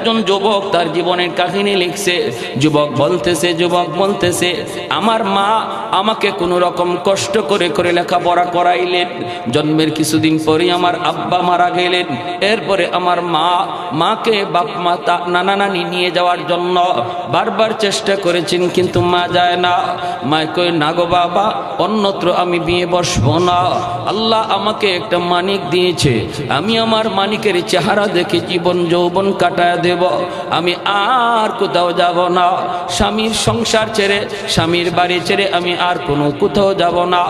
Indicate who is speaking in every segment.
Speaker 1: একজন যুবক তার জীবনের কাহিনী লিখছে। যুবক বলতেছে আমার মা আমাকে কোনো রকম কষ্ট করে করে লেখাপড়া করাইলেন। জন্মের কিছুদিন পরে আমার আব্বা মারা গেলেন। এরপরে আমার মাকে বাপ মা নানা নানি নিয়ে যাওয়ার জন্য বারবার চেষ্টা করেছেন, কিন্তু মা যায় না। মা কই না গো বাবা, অন্যত্র আমি বিয়ে বসবো না। আল্লাহ আমাকে একটা মানিক দিয়েছে, আমি আমার মানিকের চেহারা দেখে জীবন যৌবন কাটায় দেব, আমি আর কোথাও যাব না। স্বামীর সংসার ছেড়ে, স্বামীর বাড়ি ছেড়ে আমি আর কোনো কোথাও যাব না।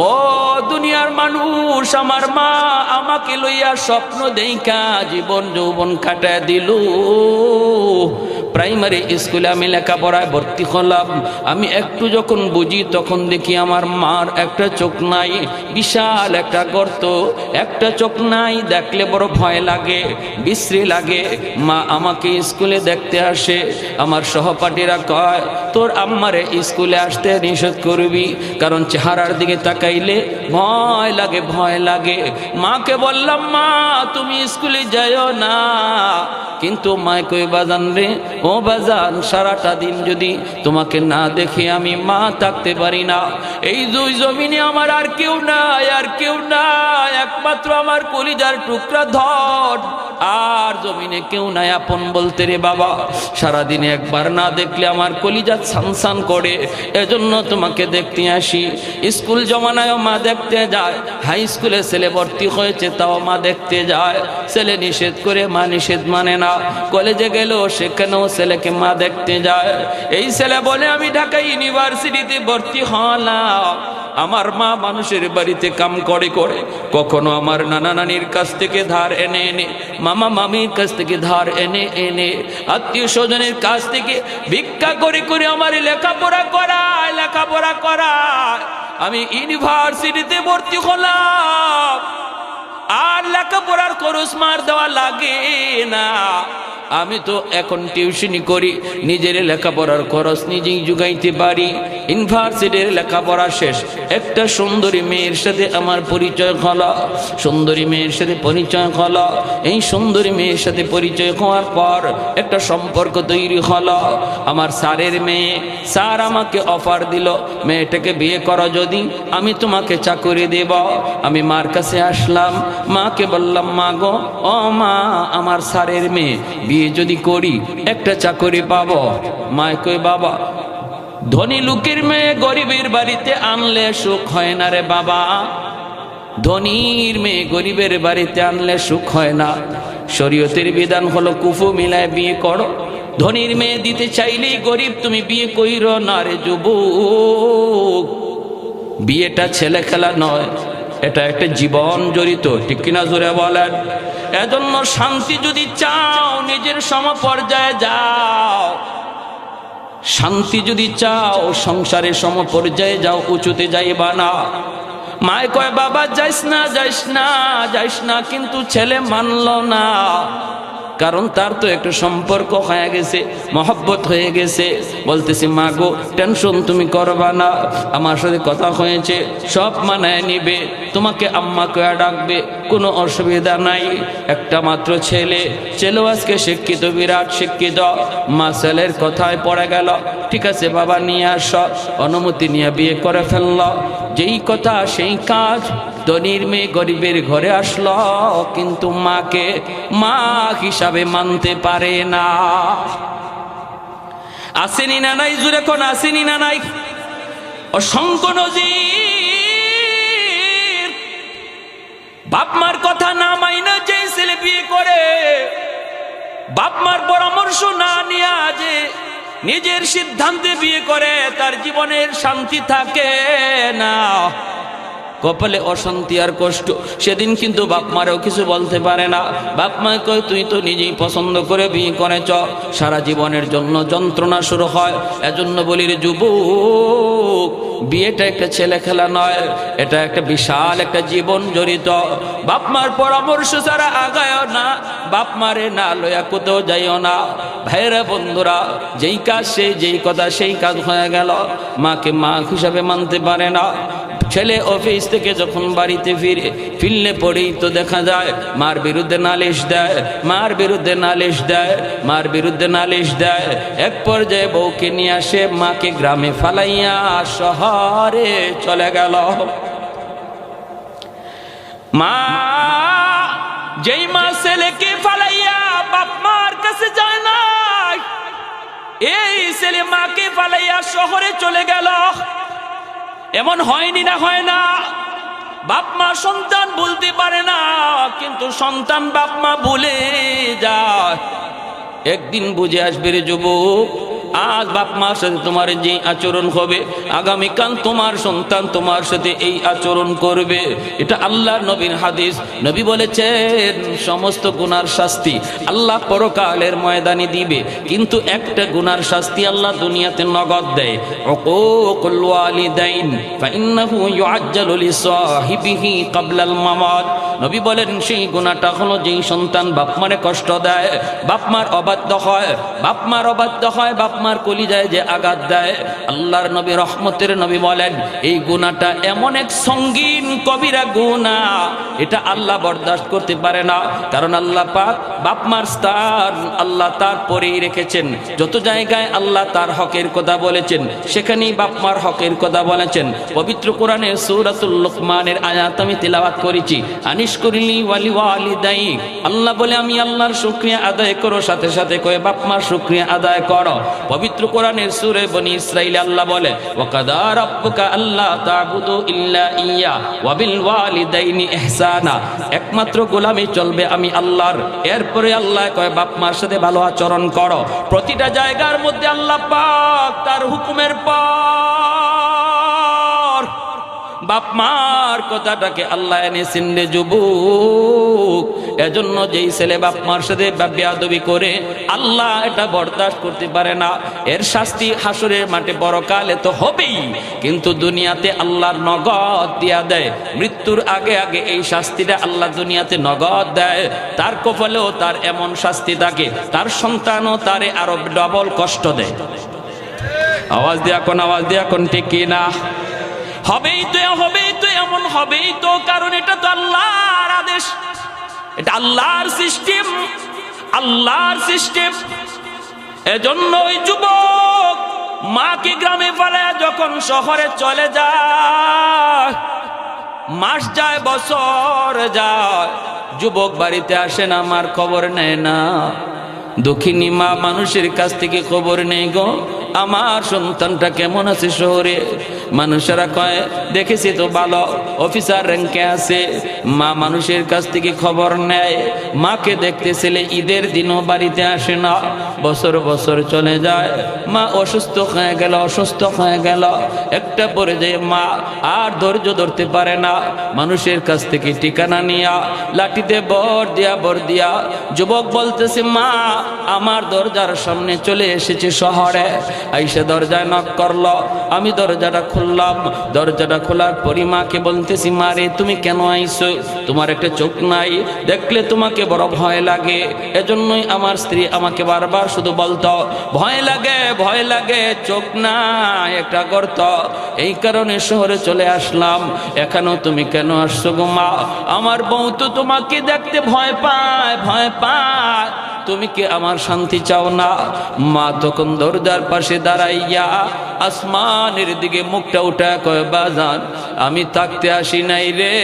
Speaker 1: ও দুনিয়ার মানুষ, আমার মা আমাকে লইয়া স্বপ্ন দেইখা জীবন যৌবন কাটায় দিল। প্রাইমারি স্কুলে আমি লেখাপড়ায় ভর্তি হলাম। আমি একটু যখন বুঝি তখন দেখি আমার মার একটা চোখ নাই, বিশাল একটা গর্ত, একটা চোখ নাই। দেখলে বড় ভয় লাগে, বিশ্রী লাগে। মা আমাকে স্কুলে দেখতে আসে। আমার সহপাঠীরা কয় তোর আম্মারে স্কুলে আসতে নিষেধ করবি, কারণ চেহারার দিকে তাকাইলে ভয় লাগে, ভয় লাগে। মাকে বললাম মা তুমি স্কুলে যাইও না, কিন্তু মা কই বাজান রে, ও বাজান সারাটা দিন যদি তোমাকে না দেখে আমি মা থাকতে পারি না। এই দুই জমিনে আমার আর কেউ নাই, আর কেউ নাই, একমাত্র আমার কলিজার টুকরা ধন, আর জমিনে কেউ নাই আপন বলতে রে বাবা। সারাদিনে একবার না দেখলে আমার কলিজা ছানছান করে, এজন্য তোমাকে দেখতে আসি। স্কুল জমানায় মা দেখতে যায়, হাই স্কুলে ছেলে ভর্তি হয়েছে তাও মা দেখতে যায়। ছেলে নিষেধ করে মা নিষেধ মানে না। কলেজে গেল সেখানেও ছেলেকে মা দেখতে যায়। এই ছেলে বলে আমি ঢাকা ইউনিভার্সিটিতে ভর্তি হলাম। আমার মা মানুষের বাড়িতে কাম করে করে, কখনো আমার নানা নানির কাছ থেকে ধার এনে এনে, মামা মামির কাছ থেকে ধার এনে এনে, আত্মীয় স্বজনের কাছ থেকে ভিক্ষা করে করে আমার লেখাপড়া করায়। আমি ইউনিভার্সিটিতে ভর্তি হলাম, আর লেখাপড়ার খরচ মার দেওয়া লাগে না। আমি তো এখন টিউশনি করি, নিজের লেখাপড়ার খরচ নিজেই জুগাইতে পারি। ইউনিভার্সিটির লেখাপড়া শেষ, একটা সুন্দরী মেয়ের সাথে আমার পরিচয় হলো। সুন্দরী মেয়ের সাথে পরিচয় হলো। এই সুন্দরী মেয়ের সাথে পরিচয় হওয়ার পর একটা সম্পর্ক তৈরি হলো। আমার স্যারের মেয়ে, স্যার আমাকে অফার দিল, মেয়েটাকে বিয়ে করো যদি আমি তোমাকে চাকরি দেব। আমি মার কাছে আসলাম, মাকে বললাম মা গো, ও মা আমার স্যারের মেয়ে, বিয়ে যদি করি একটা চাকরি পাবো। মা কই বাবা, ধনী লোকের মেয়ে গরিবের বাড়িতে আনলে সুখ হয় না রে বাবা, ধনীর মেয়ে গরিবের বাড়িতে আনলে সুখ হয় না। শরীয়তের বিধান হলো কুফু মিলায় বিয়ে করো। ধনীর মেয়ে দিতে চাইলেই গরিব তুমি বিয়ে কইরো না রে যুবক। বিয়েটা ছেলে খেলা নয়, এটা একটা জীবন জড়িত, ঠিক কিনা জোরে বলেন? এজন্য শান্তি যদি চাও নিজের সমপর্যায়ে যাও, শান্তি যদি চাও সংসারের সমপর্যায়ে যাও, উঁচুতে যাইবা না। মায় কয় বাবা যাইস না, কিন্তু ছেলে মানল না, কারণ তার তো একটা সম্পর্ক হয়ে গেছে, মহব্বত হয়ে গেছে। বলতেছি মা গো টেনশন তুমি করবা না, আমার সাথে কথা হয়েছে, সব মানায় নিবে, তোমাকে আম্মা কয়া ডাকবে, কোনো অসুবিধা নাই। একটা মাত্র ছেলেও আজকে শিক্ষিত, বিরাট শিক্ষিত। মা ছেলের কথায় পড়ে গেল, ঠিক আছে বাবা নিয়ে আস, অনুমতি নিয়ে বিয়ে করে ফেলল। যেই কথা সেই কাজ। ধনীর মেয়ে গরিবের ঘরে আসলো, কিন্তু মাকে মা হিসাবে মানতে পারে না। আসেনি না নাই জুড়ে কোন আসেনি না নাই? অসংখ্য নজির। বাপ মার কথা না মাইনা যে ছেলে বিয়ে করে, বাপ মার পরামর্শ না নিয়ে যে নিজের সিদ্ধান্তে বিয়ে করে, তার জীবনের শান্তি থাকে না, কপালে অশান্তি আর কষ্ট। সেদিন কিন্তু বাপ মারেও কিছু বলতে পারে না। বাপ মা কয় তুই তো নিজেই পছন্দ করে বিয়ে করেছ, সারা জীবনের জন্য যন্ত্রণা শুরু হয়। এজন্য বলি রে যুবক, বিয়েটা একটা ছেলে খেলা নয়, এটা একটা বিশাল একটা জীবন জড়িত। বাপ মার পরামর্শ ছাড়া আগায়ও না, বাপ মারে না লয়া কোথাও যাইও না। ভাইরা বন্ধুরা, যেই কাজ সেই, যেই কথা সেই কাজ হয়ে গেল। মাকে মা হিসাবে মানতে পারে না, ছেলে অফিস থেকে যখন বাড়িতে ফিরলে পরেই তো দেখা যায় মার বিরুদ্ধে নালিশ দেয়, মার বিরুদ্ধে নালিশ দেয়, মার বিরুদ্ধে নালিশ দেয়। এক পর্যায়ে বউকে নিয়ে আসে, মাকে গ্রামে ফালাইয়া শহরে চলে গেল। মা যেই মা ছেলেকে ফালাইয়া বাপ মার কাছে যায় না, এই ছেলে মাকে ফালাইয়া শহরে চলে গেল। এমন হয়নি না হয় না? বাপ মা সন্তান বলতে পারে না, কিন্তু সন্তান বাপ মা ভুলে যায়। একদিন বুঝে আসবে রে যুবক, আজ বাপ মার সাথে তোমার যে আচরণ হবে, আগামীকাল তোমার সন্তান তোমার সাথে এই আচরণ করবে। এটা আল্লাহর নবীর হাদিস। নবী বলেছেন সমস্ত গুনার শাস্তি আল্লাহ পরকালের ময়দানে দিবে, কিন্তু একটা গুনার শাস্তি আল্লাহ দুনিয়াতে নগদ দেয়। উকুকুল ওয়ালিদাইন ফাইন্নাহু ইউআজ্জালু লিসাহিবিহি ক্বাবলাল মামাত। নবী বলেন সেই গুনাহটা হলো যেই সন্তান বাপ মারে কষ্ট দেয়, বাপ মার অবাধ্য হয়, বাপ মার অবাধ্য হয়, বাপ মার কলিজায় যে আঘাত দেয়, আল্লাহর নবী রহমতের নবী বলেন এই গুনাহটা এমন এক সঙ্গীন কবিরা গুনাহ, এটা আল্লাহ বরদাস্ত করতে পারে না। কারণ আল্লাহ পাক বাপ মার স্থান আল্লাহ তার পরেই রেখেছেন। যত জায়গায় আল্লাহ তার হকের কথা বলেছেন, সেখানেই বাপ মার হকের কথা বলেছেন। পবিত্র কোরআনের সূরাতুল লুকমানের আয়াত আমি তিলাওয়াত করেছি, আনিশকুরলি ওয়ালি ওয়ালিদাইক। আল্লাহ বলে আমি আল্লাহর শুকরিয়া আদায় করো, সাথে সাথে কয়ে বাপ মার শুকরিয়া আদায় করো। পবিত্র কোরআনের সূরা বনী ইসরাঈলে আল্লাহ বলে ওয়াকাদা রাব্বুকা আল্লা তা'বুদু ইল্লা ইয়্যা ওয়া বিল ওয়ালিদাইনি ইহসানা। একমাত্র গোলামি চলবে আমি আল্লাহর। এরপরে আল্লাহ কয় বাপ মার সাথে ভালো আচরণ করো। প্রতিটা জায়গার মধ্যে আল্লাহ পাক তার হুকুমের পর বাপ মার কথাটাকে আল্লাহ এনেছেন রে যুবক। এজন্য যেই ছেলে বাপ মার সাথে বেয়াদবি করে আল্লাহ এটা বরদাস্ত করতে পারে না। এর শাস্তি হাসরের মাঠে পরকালে তো হবেই, কিন্তু দুনিয়াতে আল্লাহর নগদ দিয়া দেয়। মৃত্যুর আগে আগে এই শাস্তিটা আল্লাহ দুনিয়াতে নগদ দেয়। তার কপালেও তার এমন শাস্তি থাকে, তার সন্তানও তারে আরো ডবল কষ্ট দেয়। আওয়াজ দিয়া কোন, আওয়াজ দিয়া কোন, ঠিক কি না? হবেই তো, হবেই তো, এমন হবেই তো, কারণ এটা তো আল্লাহর আদেশ, এটা আল্লাহর সিস্টেম, আল্লাহর সিস্টেম। এজন্য ওই যুবক মাকে গ্রামে ফেলে যখন শহরে চলে যায়, মাস যায়, বছর যায়, যুবক বাড়িতে আসে না, মার খবর নেয় না। দুঃখিনী মা মানুষের কাছ থেকে খবর নেই গো, আমার সন্তানটা কেমন আছে শহরে। মানুষেরা কয় দেখেছি তো ভালো অফিসার র্যাঙ্কে আছে। মা মানুষের কাছ থেকে খবর নেয়, মাকে দেখতে ছেলে ঈদের দিনও বাড়িতে আসে না, বছর বছর চলে যায়। মা অসুস্থ হয়ে গেল, অসুস্থ হয়ে গেল। একটা পর্যায়ে মা আর ধৈর্য ধরতে পারে না, মানুষের কাছ থেকে ঠিকানা নিয়া লাঠিতে বর দিয়া যুবক বলতেছে মা আমার দরজার সামনে চলে এসেছে শহরে। আইসা দরজায় নক করলো, আমি দরজাটা খুললাম। দরজাটা খোলার পরই মাকে বলতেছি মারে তুমি কেন আইছো? তোমার একটা চোখ নাই, দেখলে তোমাকে বড় ভয় লাগে। এজন্যই আমার স্ত্রী আমাকে বারবার শুধু বলতো ভয় লাগে, ভয় লাগে, চোখ নাই, একটা গর্ত। এই কারণে শহরে চলে আসলাম। এখানেও তুমি কেন আসছো গো মা? আমার বউ তো তোমাকে দেখতে ভয় পায়, ভয় পায়। তুমি কি আমার শান্তি চাও না? মা তখন দরজার পাশে দাঁড়াইয়া আসমানের দিকে মুখটা উঠা কয় বাজান আমি থাকতে আসি নাই রে,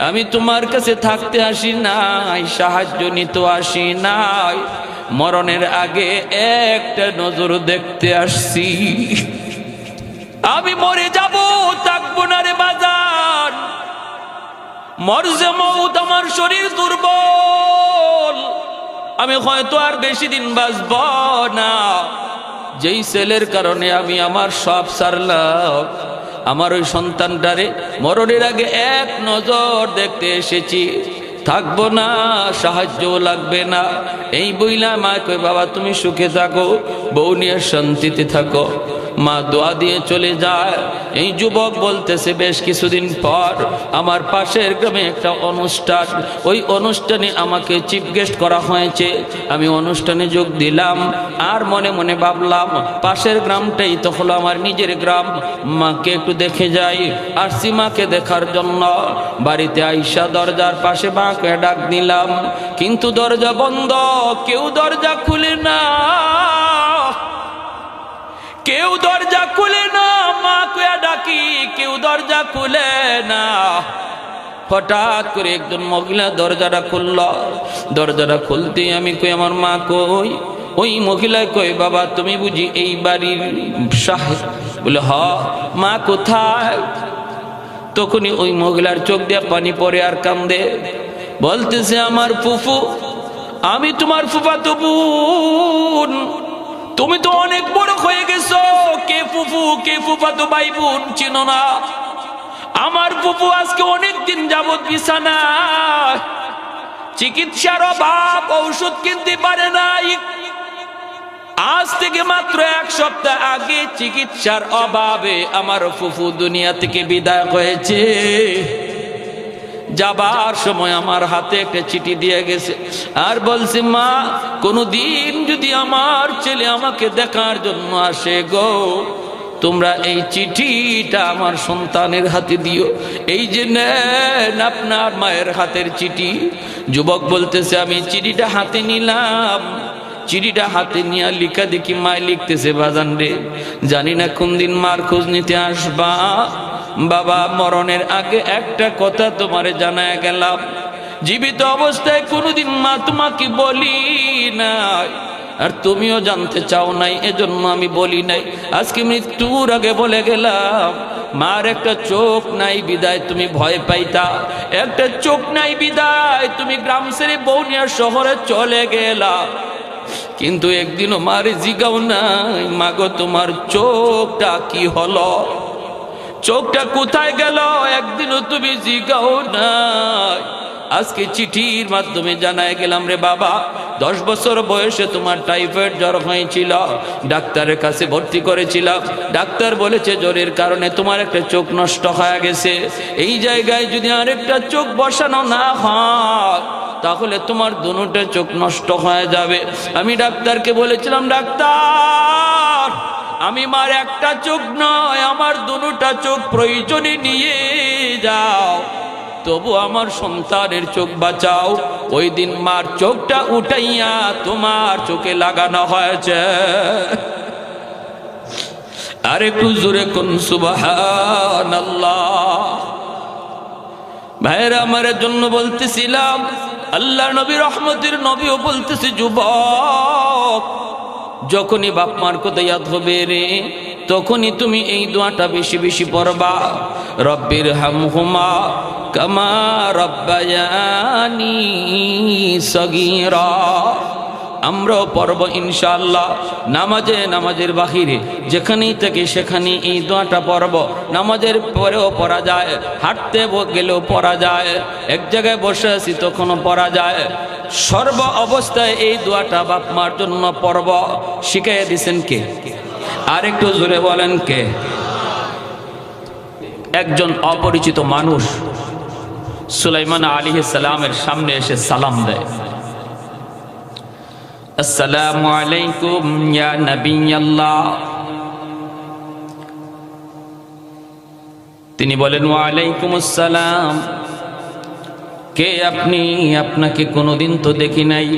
Speaker 1: আমি তোমার কাছে থাকতে আসি নাই, সাহায্য নিতে আসি নাই, মরণের আগে একটা নজর দেখতে আসছি। আমি মরে যাব, থাকবো না রে বাজান, মরজে মউত, আমার শরীর দুর্বল, আমি হয়তো আর বেশি দিন বাঁচব না। যেই ছেলের কারণে আমি আমার সব সারলাম, আমার ওই সন্তানটারে মরণের আগে এক নজর দেখতে এসেছি, থাকবো না, সাহায্য লাগবে না। এই বইলা মা কই বাবা তুমি সুখে থাকো, বউ নিয়ে শান্তিতে থাকো। মা দোয়া দিয়ে চলে যায়। এই যুবক বলতেছে বেশ কিছুদিন পর আমার পাশের গ্রামে একটা অনুষ্ঠান, ওই অনুষ্ঠানে আমাকে চিফ গেস্ট করা হয়েছে। আমি অনুষ্ঠানে যোগ দিলাম আর মনে মনে ভাবলাম পাশের গ্রামটাই তো হলো আমার নিজের গ্রাম, মাকে একটু দেখে যাই। আসছি মাকে দেখার জন্য। বাড়িতে আইসা দরজার পাশে মাকে ডাক দিলাম, কিন্তু দরজা বন্ধ, কেউ দরজা খুলে না, কেউ দরজা খুলে না। মাকে ডাকি, কেউ দরজা খুলে না। হঠাৎ করে একজন মহিলা দরজাটা খুলল। দরজাটা খুলতে আমি কই আমার মা কই? ওই মহিলায় কই বাবা তুমি বুঝি এই বাড়ির সাহেব? বলে হ। মা কোথায়? তখনই ওই মহিলার চোখ দিয়ে পানি পড়ে আর কান্দে, বলতেছে আমার ফুফু, আমি তোমার ফুফাতো বোন, তুমি তো অনেক বড় হয়ে গেছো, কে ফুফু কে ফুফাতো ভাই বোন চিনো না? আমার ফুফু আজকে অনেক দিন যাবত বিছানা, চিকিৎসার অভাব, ঔষধ কিনতে পারে নাই। আজ থেকে মাত্র 1 সপ্তাহ আগে চিকিৎসার অভাবে আমার ফুফু দুনিয়া থেকে বিদায় হয়েছে। যাবার সময় আমার হাতে একটা চিঠি দিয়ে গেছে আর বলছে মা কোনদিন যদি আমার ছেলে আমাকে দেখার জন্য আসে গো, তোমরা এই চিঠিটা আমার সন্তানের হাতে দিও। এই যে নেন আপনার মায়ের হাতের চিঠি। যুবক বলতেছে আমি চিঠিটা হাতে নিলাম, চিঠিটা হাতে নিয়ে লিখা দেখি মায় লিখতেছে বাজান রে, জানি না কোন দিন মার খোঁজ নিতে আসবা, বাবা মরণের আগে একটা কথা তোমারে জানায় গেলাম, জীবিত অবস্থায় কোনোদিন মা তোমাকে বলি নাই আর তুমিও জানতে চাও নাই, এজন্য আমি বলি নাই। আজকে মৃত্যুর আগে বলে গেলাম, মার একটা চোখ নাই বিদায় তুমি ভয় পাইতা, একটা চোখ নাই বিদায় তুমি গ্রাম ছেড়ে বৌনিয়া শহরে চলে গেলা, কিন্তু একদিনও মারে জিগাও নাই মাগো তোমার চোখটা কি হলো, চোখটা কোথায় গেল, একদিনও তুমি জিগাও নাই। আজকে চিঠির মাধ্যমে জানায় গেলাম রে বাবা, 10 বছর বয়সে তোমার টাইফয়েড জ্বর হয়েছিল, ডাক্তারের কাছে ভর্তি করেছিলাম, ডাক্তার বলেছে জ্বরের কারণে তোমার একটা চোখ নষ্ট হয়ে গেছে, এই জায়গায় যদি আরেকটা চোখ বসানো না হয় তাহলে তোমার দুটো চোখ নষ্ট হয়ে যাবে। আমি ডাক্তারকে বলেছিলাম ডাক্তার আমি মার একটা চোখ নয় আমার দুটো চোখ প্রয়োজনে নিয়ে যাও, তবু আমার সন্তানের চোখ বাঁচাও। ওই দিন মার চোখটা উঠাইয়া তোমার চোখে লাগানো হয়েছে। আর একটু জোরে কোন সুবহানাল্লাহ। ভাইরা আমার জন্য বলতেছিলাম, আল্লাহ নবী রহমতের নবীও বলতেছে যুবক যখনই বাপ মার কথা ইয়াদ হবে রে তখনই তুমি এই দোয়াটা বেশি বেশি পড়বা, রব্বির হামহুমা কামা রব্বায়ানি সগীরা। আমরাও পড়ব ইনশাআল্লাহ, নামাজে নামাজের বাহিরে যেখানেই থেকে সেখানে এই দোয়াটা পড়ব, নামাজের পরেও পড়া যায়, হাঁটতে গেলেও পড়া যায়, এক জায়গায় বসে আছি তখনও পড়া যায়, সর্ব অবস্থায় এই দোয়াটা বাপ মার জন্য পড়ব। শিখাইয়া দিছেন কে? আর একটু জোরে বলেন কে? একজন অপরিচিত মানুষ সুলাইমান আলাইহিস সালামের সামনে এসে সালাম দেয়, আসসালামু আলাইকুম ইয়া নবিয়াল্লাহ। তিনি বলেন ওয়া আলাইকুম আসসালাম। কে আপনি? আপনাকে কোনোদিন তো দেখি নাই,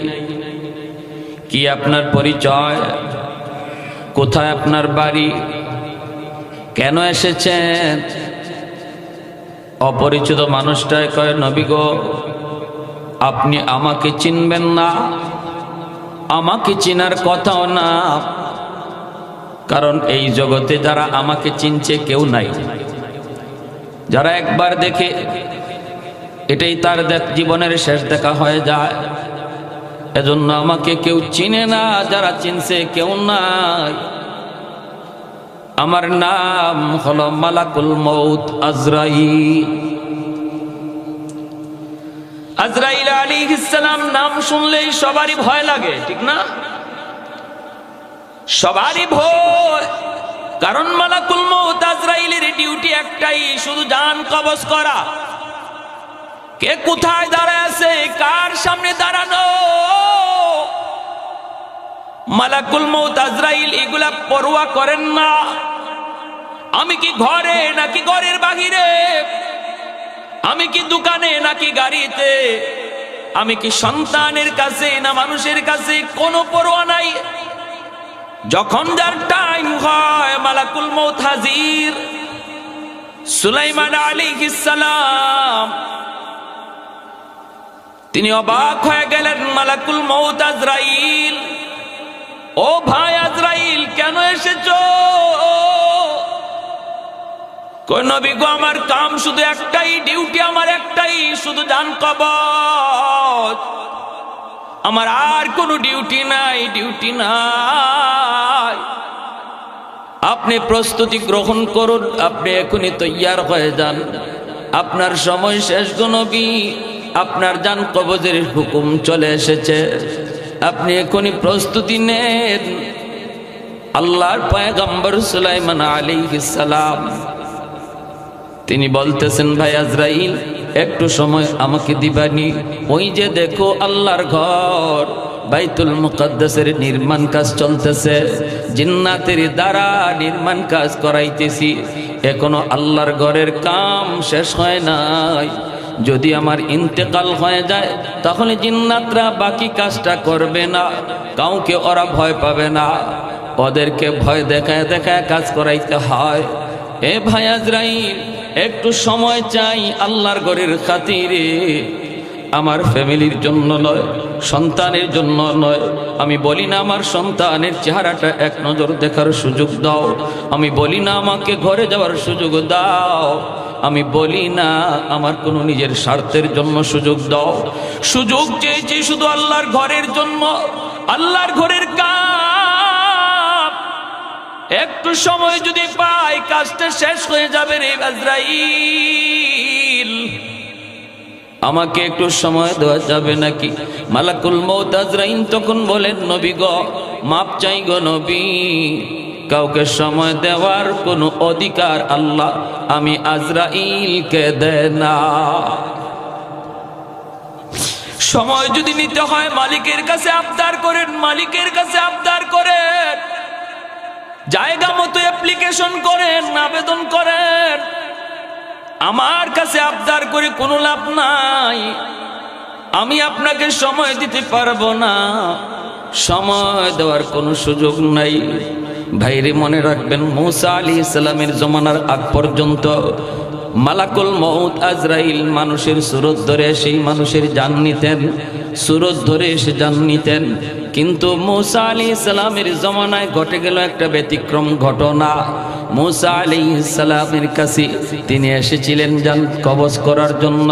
Speaker 1: কি আপনার পরিচয়, কোথায় আপনার বাড়ি, কেন এসেছেন? অপরিচিত মানুষটাই কয় নবী গো আপনি আমাকে চিনবেন না, আমাকে চিনার কথাও না, কারণ এই জগতে যারা আমাকে চিনছে কেউ নাই, যারা একবার দেখে এটাই তার জীবনের শেষ দেখা হয়ে যায়, এজন্য আমাকে কেউ চিনে না, যারা চিনছে কেউ নাই। আমার নাম হলো মালাকুল মউত আজরাইল। আজরাইল আলাইহিস সালাম নাম শুনলেই সবারই ভয় লাগে, ঠিক না? সবারই ভয়, কারণ মালাকুল মউত আজরাইলের ডিউটি একটাই, শুধু জান কবজ করা। কে কোথায় দাঁড়ায় আছে, কার সামনে দাঁড়ানো, মালাকুল মউত আজরাইল এগুলা পরোয়া করেন না। আমি কি ঘরে নাকি ঘরের বাহিরে, আমি কি দোকানে নাকি গাড়িতে, আমি কি সন্তানের কাছে না মানুষের কাছে, কোনো পরোয়া নাই। যখন যার টাইম হয় মালাকুল মউত হাজির। সুলাইমান আলাইহিস সালাম তিনি অবাক হয়ে গেলেন, মালাকুল মউত আজরাইল, ও ভাই আজরাইল কেন এসেছো? কই নবী গো, আমার কাম শুধু একটাই, ডিউটি আমার একটাই, শুধু জান কবজ, আমার আর কোনো ডিউটি নাই, ডিউটি নাই। আপনি প্রস্তুতি গ্রহণ করুন, আপনি এখনই তৈয়ার হয়ে যান, আপনার সময় শেষ গো নবী, আপনার জান কবজের হুকুম চলে এসেছে, আপনি এখনই প্রস্তুতি নেন। আল্লাহর পয়গম্বর সুলাইমান আলাইহিস সালাম তিনি বলতেছেন, ভাই আজরাইল একটু সময় আমাকে দিবানি, ওই যে দেখো আল্লাহর ঘর বাইতুল মুকদ্দাসের নির্মাণ কাজ চলতেছে, জিন্নাতের দ্বারা নির্মাণ কাজ করাইতেছি, এখনো আল্লাহর ঘরের কাম শেষ হয় নাই। যদি আমার ইন্তেকাল হয়ে যায় তাহলে জিন্নাতরা বাকি কাজটা করবে না, কাউকে ওরা ভয় পাবে না, ওদেরকে ভয় দেখায় দেখায় কাজ করাইতে হয়। এ ভাই আজরাইল একটু সময় চাই আল্লাহর ঘরের খাতিরে, আমার ফ্যামিলির জন্য নয়, সন্তানের জন্য নয়। আমি বলি না আমার সন্তানের চেহারাটা এক নজর দেখার সুযোগ দাও, আমি বলি না আমাকে ঘরে যাওয়ার সুযোগ দাও, আমি বলি না আমার কোনো নিজের স্বার্থের জন্য সুযোগ দাও। সুযোগ চেয়েছি শুধু আল্লাহর ঘরের জন্য, আল্লাহর ঘরের কাজ একটু সময় যদি পাই কাজটা শেষ হয়ে যাবে রে আজরাইল, আমাকে একটু সময় দেওয়া যাবে নাকি? মালাকুল মউত আজরাইল তখন বলেন, নবী গো মাপ চাই গো নবী, কাউকে সময় দেওয়ার কোনো অধিকার আল্লাহ আমি আজরাইলকে দেয় না। সময় যদি নিতে হয় মালিকের কাছে আবদার করেন, মালিকের কাছে আবদার করেন, জায়গা মতো অ্যাপ্লিকেশন করেন, আবেদন করেন। আমার কাছে আবদার করে কোনো লাভ নাই, আমি আপনাকে সময় দিতে পারবো না, সময় দেওয়ার কোনো সুযোগ নাই। ভাইরে মনে রাখবেন, মূসা আলাইহিস সালামের জমানার আগ পর্যন্ত মালাকুল মউত আজরাইল মানুষের সুরত ধরে সেই মানুষের জান নিতেন, সুরত ধরে এসে জান নিতেন। কিন্তু মূসা আলাইহিস সালামের জমানায় ঘটে গেল একটা ব্যতিক্রম ঘটনা। মূসা আলাইহিস সালামের কাছে তিনি এসেছিলেন জান কবজ করার জন্য।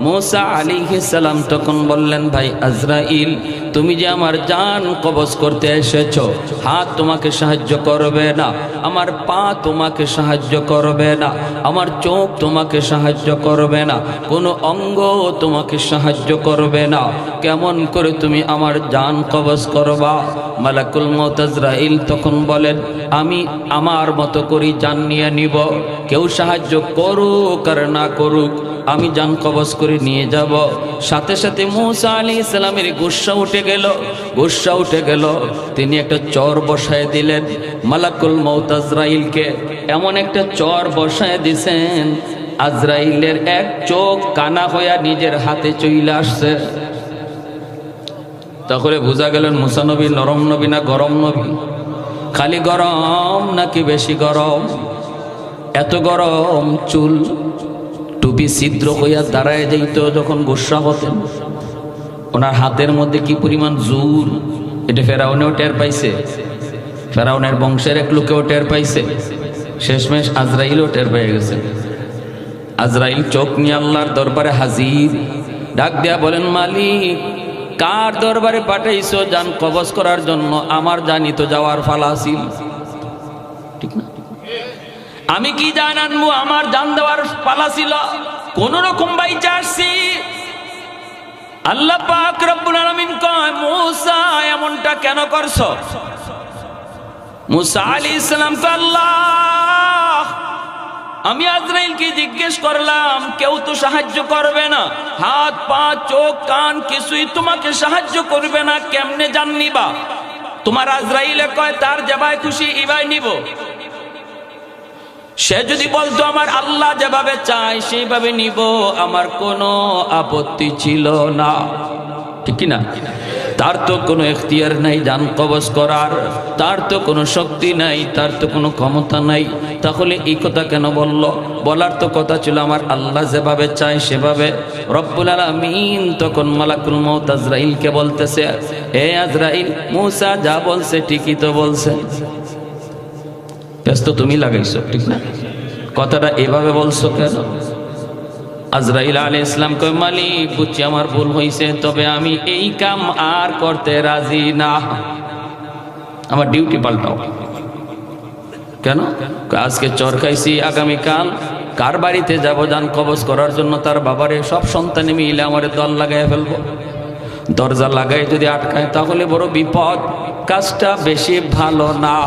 Speaker 1: মূসা আলাইহিস সালাম তখন বললেন, ভাই আজরাইল তুমি যে আমার জান কবজ করতে এসেছো, হাত তোমাকে সাহায্য করবে না, আমার পা তোমাকে সাহায্য করবে না, আমার চোখ তোমাকে সাহায্য করবে না, কোনো অঙ্গ তোমাকে সাহায্য করবে না, কেমন করে তুমি আমার জান কবজ করবা? মালাকুল মউত আজরাইল তখন বলেন, আমি আমার মতো করে জান নিয়ে নিব, কেউ সাহায্য করুক আর না করুক, আমি জান কবজ করে নিয়ে যাব। সাথে সাথে মূসা আলাইহিস সালামের গুসা উঠে গেল, গুসা উঠে গেল। তিনি একটা চর বসায় দিলেন মালাকুল মউত আজরাইলকে, এমন একটা চর বসায় দিছেন আজরাইলের এক চোখ কানা হইয়া নিজের হাতে চলে আসছে। তাহলে বোঝা গেলেন মূসা নবী নরম নবী না গরম নবী? খালি গরম নাকি বেশি গরম? এত গরম চুল টুপি ছিদ্র হইয়া দাঁড়ায় যাইত যখন গুসা হতেন। ওনার হাতের মধ্যে কি পরিমাণ জোর, এটা ফেরাউনেও টের পাইছে, ফেরাউনের বংশের এক লোকেও টের পাইছে, শেষমেশ আজরাইলও টের পেয়ে গেছে। আজরাইল চোখ নিয়ে আল্লাহর দরবারে হাজির, ডাক দিয়া বলেন, মালিক কার দরবারে পাঠাইছো জান কবজ করার জন্য? আমার জানি তো যাওয়ার ফালা ছিল, ঠিক না? আমি কি জান আনবো, আমার জান দেওয়ার পালা ছিল, কোন রকম বাইচা আসছি। আল্লাহ পাক রব্বুল আলামিন কয়, মূসা এমনটা কেন করছো? মুসা আলাইহিস সালাম কে আল্লাহ, আমি আজরাইলকে জিজ্ঞেস করলাম, কেউ তো সাহায্য করবে না, হাত পা চোখ কান কিছুই তোমাকে সাহায্য করবে না, কেমনে জান নিবা? তোমার আজরাইলে কয় তার যেভাবে খুশি ইবাই নিব। সে যদি বলতো আমার আল্লাহ যেভাবে চায় সেইভাবে নিব, আমার কোনো আপত্তি ছিল না, ঠিক কি না? তার তো কোনো এখতিয়ার নাই জান কবজ করার, তার তো কোনো শক্তি নাই, তার তো কোনো ক্ষমতা নাই। তাহলে এই কথা কেন বলল? বলার তো কথা ছিল আমার আল্লাহ যেভাবে চায় সেভাবে। রব্বুল আলামিন তখন মালাকুল মউত আজরাইলকে বলতেছে, হে আজরাইল, মুসা যা বলছে ঠিকই তো বলছে। ব্যস্ত তুমি লাগাইছো, ঠিক না? কথাটা এভাবে বলছো কেন? আজরাইল আলাইহিস সালাম কয়, মালিক বুঝছি আমার ভুল হয়েছে, তবে আমি এই কাম আর করতে রাজি না, আমার ডিউটি পাল্টাও। কেন? আজকে চর খাইছি, আগামীকাল কার বাড়িতে যাব জান কবজ করার জন্য, তার বাবারে সব সন্তানে মিলে আমার দল লাগাই ফেলবো। দরজা লাগাই যদি আটকায় তাহলে বড় বিপদ, কাজটা বেশি ভালো না।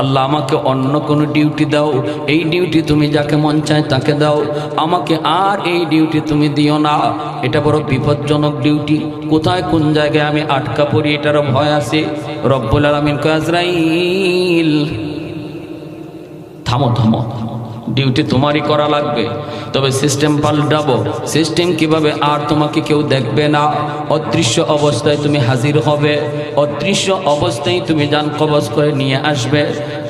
Speaker 1: আল্লাহ আমাকে অন্য কোনো ডিউটি দাও, এই ডিউটি তুমি যাকে মন চায় তাকে দাও, আমাকে আর এই ডিউটি তুমি দিও না, এটা বড় বিপজ্জনক ডিউটি। কোথায় কোন জায়গায় আমি আটকা পড়ি এটারও ভয় আছে। রব্বুল আলামিন কয়, আজরাইল থামো থামো, ডিউটি তোমারই করা লাগবে, তবে সিস্টেম পাল্টাবো। সিস্টেম কিভাবে? আর তোমাকে কেউ দেখবে না, অদৃশ্য অবস্থায় তুমি হাজির হবে, অদৃশ্য অবস্থায় তুমি জান কবজ করে নিয়ে আসবে।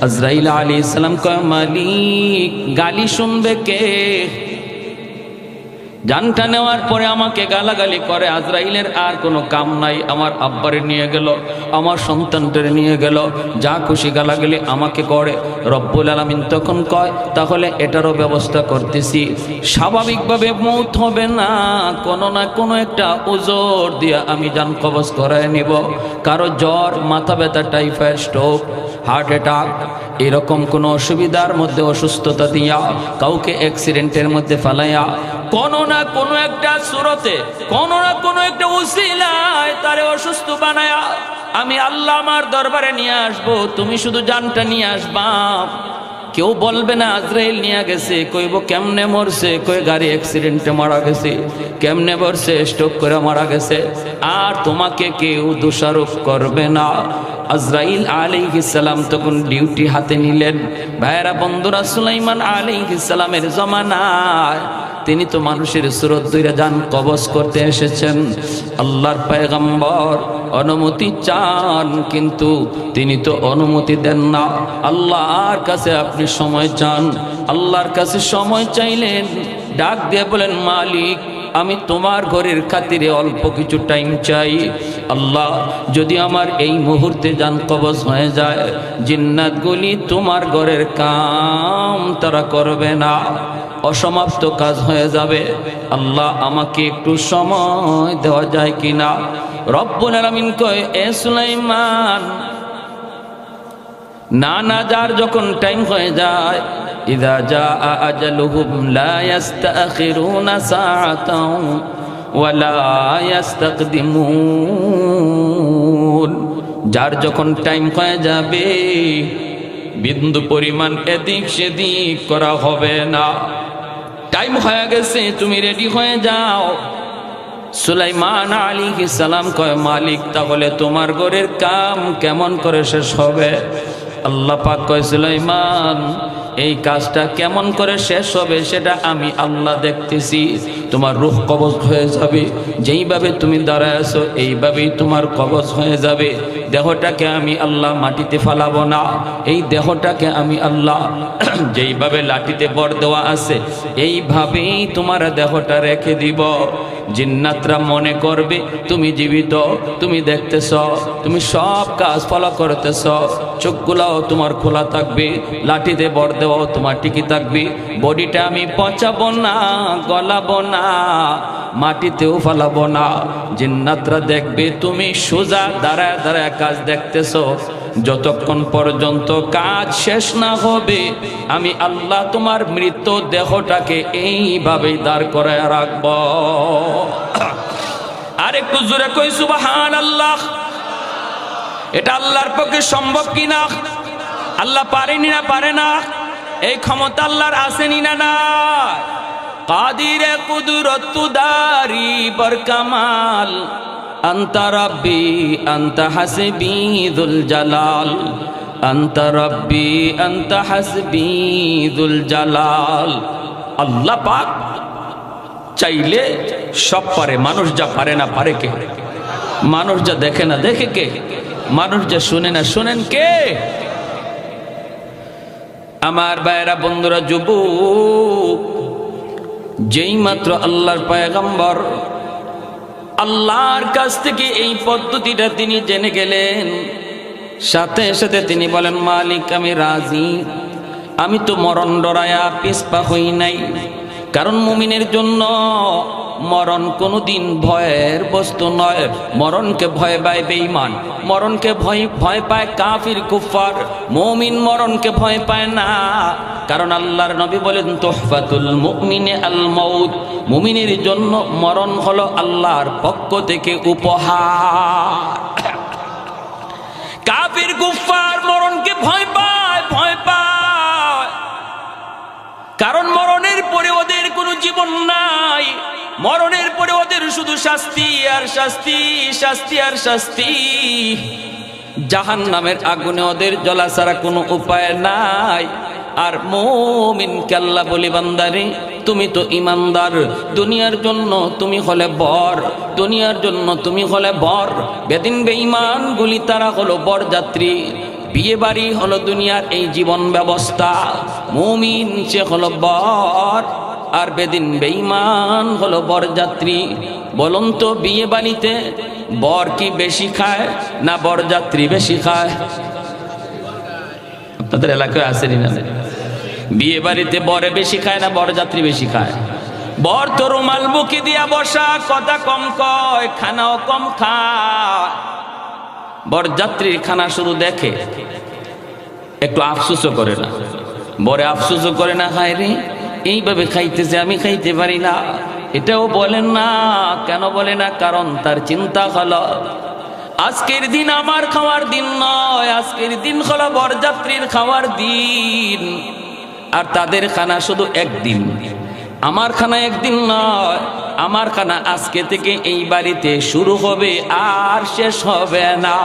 Speaker 1: আজরাইল আলাইহিস সালাম কয়, মালিক গালি শুনবে কে? জানটা নেওয়ার পরে আমাকে গালাগালি করে। আজরাইলের আর কোনো কাম নাই, আমার আব্বারে নিয়ে গেল, আমার সন্তানটারে নিয়ে গেল, যা খুশি গালাগালি আমাকে করে। রব্বুল আলামিন তখন কয়, তাহলে এটারও ব্যবস্থা করতেছি, স্বাভাবিকভাবে মৌত হবে না, কোনো না কোনো একটা ওজর দিয়ে আমি জান কবজ করায় নিব। কারো জ্বর, মাথা ব্যথা, টাইফয়েড, স্ট্রোক, হার্ট অ্যাটাক, এরকম কোনো অসুবিধার মধ্যে অসুস্থতা দিয়া, কাউকে অ্যাক্সিডেন্টের মধ্যে ফেলাইয়া, কোনো না কোনো একটা সুরতে, কোনো না কোনো একটা উসিলায় তারে অসুস্থ বানায়া আমি আল্লাহ আমার দরবারে নিয়ে আসবো। তুমি শুধু জানটা নিয়ে আসবা। কেউ বলবে না আজরাইল নিয়ে গেছে, কইব কেমনে মরছে, কই গাড়ি অ্যাক্সিডেন্টে মারা গেছে, কেমনে মরছে, স্ট্রোক করে মারা গেছে, আর তোমাকে কেউ দোষারোপ করবে না। আজরাইল আলাইহিস সালাম তখন ডিউটি হাতে নিলেন। ভাইয়েরা বন্ধুরা, সুলাইমান আলাইহিস সালামের জমানায় তিনি তো মানুষের সুরত ধরে জান কবজ করতে এসেছেন। আল্লাহর পয়গম্বর অনুমতি চান, কিন্তু তিনি তো অনুমতি দেন না। আল্লাহর কাছে আপনি সময় চান, আল্লাহর কাছে সময় চাইলেন, ডাক দিয়ে বলেন, মালিক আমি তোমার ঘরের খাতিরে অল্প কিছু টাইম চাই। আল্লাহ যদি আমার এই মুহূর্তে জান কবজ হয়ে যায়, জিন্নাতগুলি তোমার ঘরের কাম তারা করবে না, অসমাপ্ত কাজ হয়ে যাবে। আল্লাহ আমাকে একটু সময় দেওয়া যায় কিনা? রব্বুল আলামিন কয়, এ সুলাইমান, না না, যার যখন টাইম হয়ে যায়, ইযা জাআ আজালুহুম লা ইস্তাখিরুনা সাআতাও ওয়া লা ইস্তাকদিমুন, যার যখন টাইম হয়ে যাবে বিন্দু পরিমাণ এদিক সেদিক করা হবে না। টাইম হয়ে গেছে, তুমি রেডি হয়ে যাও। সুলাইমান আলাইহিস সালাম কয়, মালিক তাহলে তোমার ঘরের কাম কেমন করে শেষ হবে? আল্লাহ পাক কয়, সুলাইমান এই কাজটা কেমন করে শেষ হবে সেটা আমি আল্লাহ দেখতেছি। তোমার রূহ কবজ হয়ে যাবে, যেইভাবে তুমি দাঁড়ায় আছো এইভাবেই তোমার কবজ হয়ে যাবে। দেহটাকে আমি আল্লাহ মাটিতে ফালাবো না, এই দেহটাকে আমি আল্লাহ যেইভাবে লাঠিতে বর দেওয়া আছে এইভাবেই তোমার দেহটা রেখে দিব। জিন্নাতরা মনে করবে তুমি জীবিত, তুমি দেখতেছ, তুমি সব কাজ ফলো করতেছ, চোখগুলাও তোমার খোলা থাকবে, লাঠিতে বর দেওয়াও তোমার টিকে থাকবে। বডিটা আমি পচাবো না, গলাবো না, মাটিতেও ফালাবো না। জিন্নাতরা দেখবে তুমি সোজা দাঁড়ায় দাঁড়ায় কাজ দেখতেছ, যতক্ষণ পর্যন্ত কাজ শেষ না হবে আমি আল্লাহ তোমার মৃত দেহটাকে এইভাবেই দাঁড় করায় রাখব। আর একটু জোরে কই সুবহানাল্লাহ। এটা আল্লাহর পক্ষে সম্ভব কিনা? আল্লাহ পারেনি না পারে না? এই ক্ষমতা আল্লাহর আসেনি না না? কাদিরে কুদরত দারি বরকামাল আনতা রাব্বি আনতা হাসবি যুল জালাল আনতা রাব্বি আনতা হাসবি যুল জালাল। আল্লাহ পাক চাইলে সব পারে। মানুষ যা পারে না পারে কে? মানুষ যা দেখে না দেখে কে? মানুষ যা শুনে না শুনেন কে? আমার ভাইয়েরা, বন্ধুরা, যুবক, যেই মাত্র আল্লাহর পয়গম্বর আল্লাহর কাছ থেকে এই পদ্ধতিটা তিনি জেনে গেলেন, সাথে সাথে তিনি বলেন, মালিক আমি রাজি, আমি তো মরণ ডরায়া পিছপা হই নাই। কারণ মুমিনের জন্য মরণ কোনোদিন ভয়ের বস্তু নয়। মরণকে ভয় পায় বেঈমান, মরণকে ভয় পায় কাফির কুফার। মুমিন মরণকে ভয় পায় না। কারণ আল্লাহর নবী বলেন, তুহফাতুল মুমিনে আল মাউত, মুমিনের জন্য মরণ হলো আল্লাহর পক্ষ থেকে উপহার। কাফির কুফার মরণকে ভয় পায়, ভয় পায়, কারণ মরণের পরে ওদের কোনো জীবন নাই। মরণের পরে ওদের শুধু শাস্তি আর শাস্তি, শাস্তি আর শাস্তি। জাহান্নামের আগুনে ওদের জ্বলা ছাড়া কোনো উপায় নাই। আর মুমিনকে আল্লাহ বলি, বান্দারে তুমি তো ইমানদার, দুনিয়ার জন্য তুমি হলে বর, দুনিয়ার জন্য তুমি হলে বর। বেদিন বেঈমান গুলি তারা হলো বরযাত্রী। বিয়ে বাড়ি হলো দুনিয়ার এই জীবন ব্যবস্থা। মুমিন সে হলো বর, আর বেদিন বেঈমান হলো বরযাত্রী। বলুন তো, বিয়ে বাড়িতে বর কি বেশি খায় না বরযাত্রী বেশি খায়? আপনাদের এলাকায় আসেনি না? বিয়ে বাড়িতে বরে বেশি খায় না বরযাত্রী বেশি খায়? বর তো রুমাল মুখে দিয়া বসা, কথা কম কয়, খানাও কম খায়। বরযাত্রীর খানা শুধু দেখে, একটু আফসোসও করে না। বরে আফসোসও করে না, হায় রে এইভাবে খাইতেছে, আমি খাইতে পারি না, এটাও বলেন না। কেন বলে না? কারণ তার চিন্তা হলো, আজকের দিন আমার খাওয়ার দিন নয়, আজকের দিন হলো বরযাত্রীর খাওয়ার দিন। আর তাদের খানা শুধু একদিন, আমার খানা একদিন নয়। আমার খানা আজকে থেকে এই বাড়িতে শুরু হবে আর শেষ হবে না।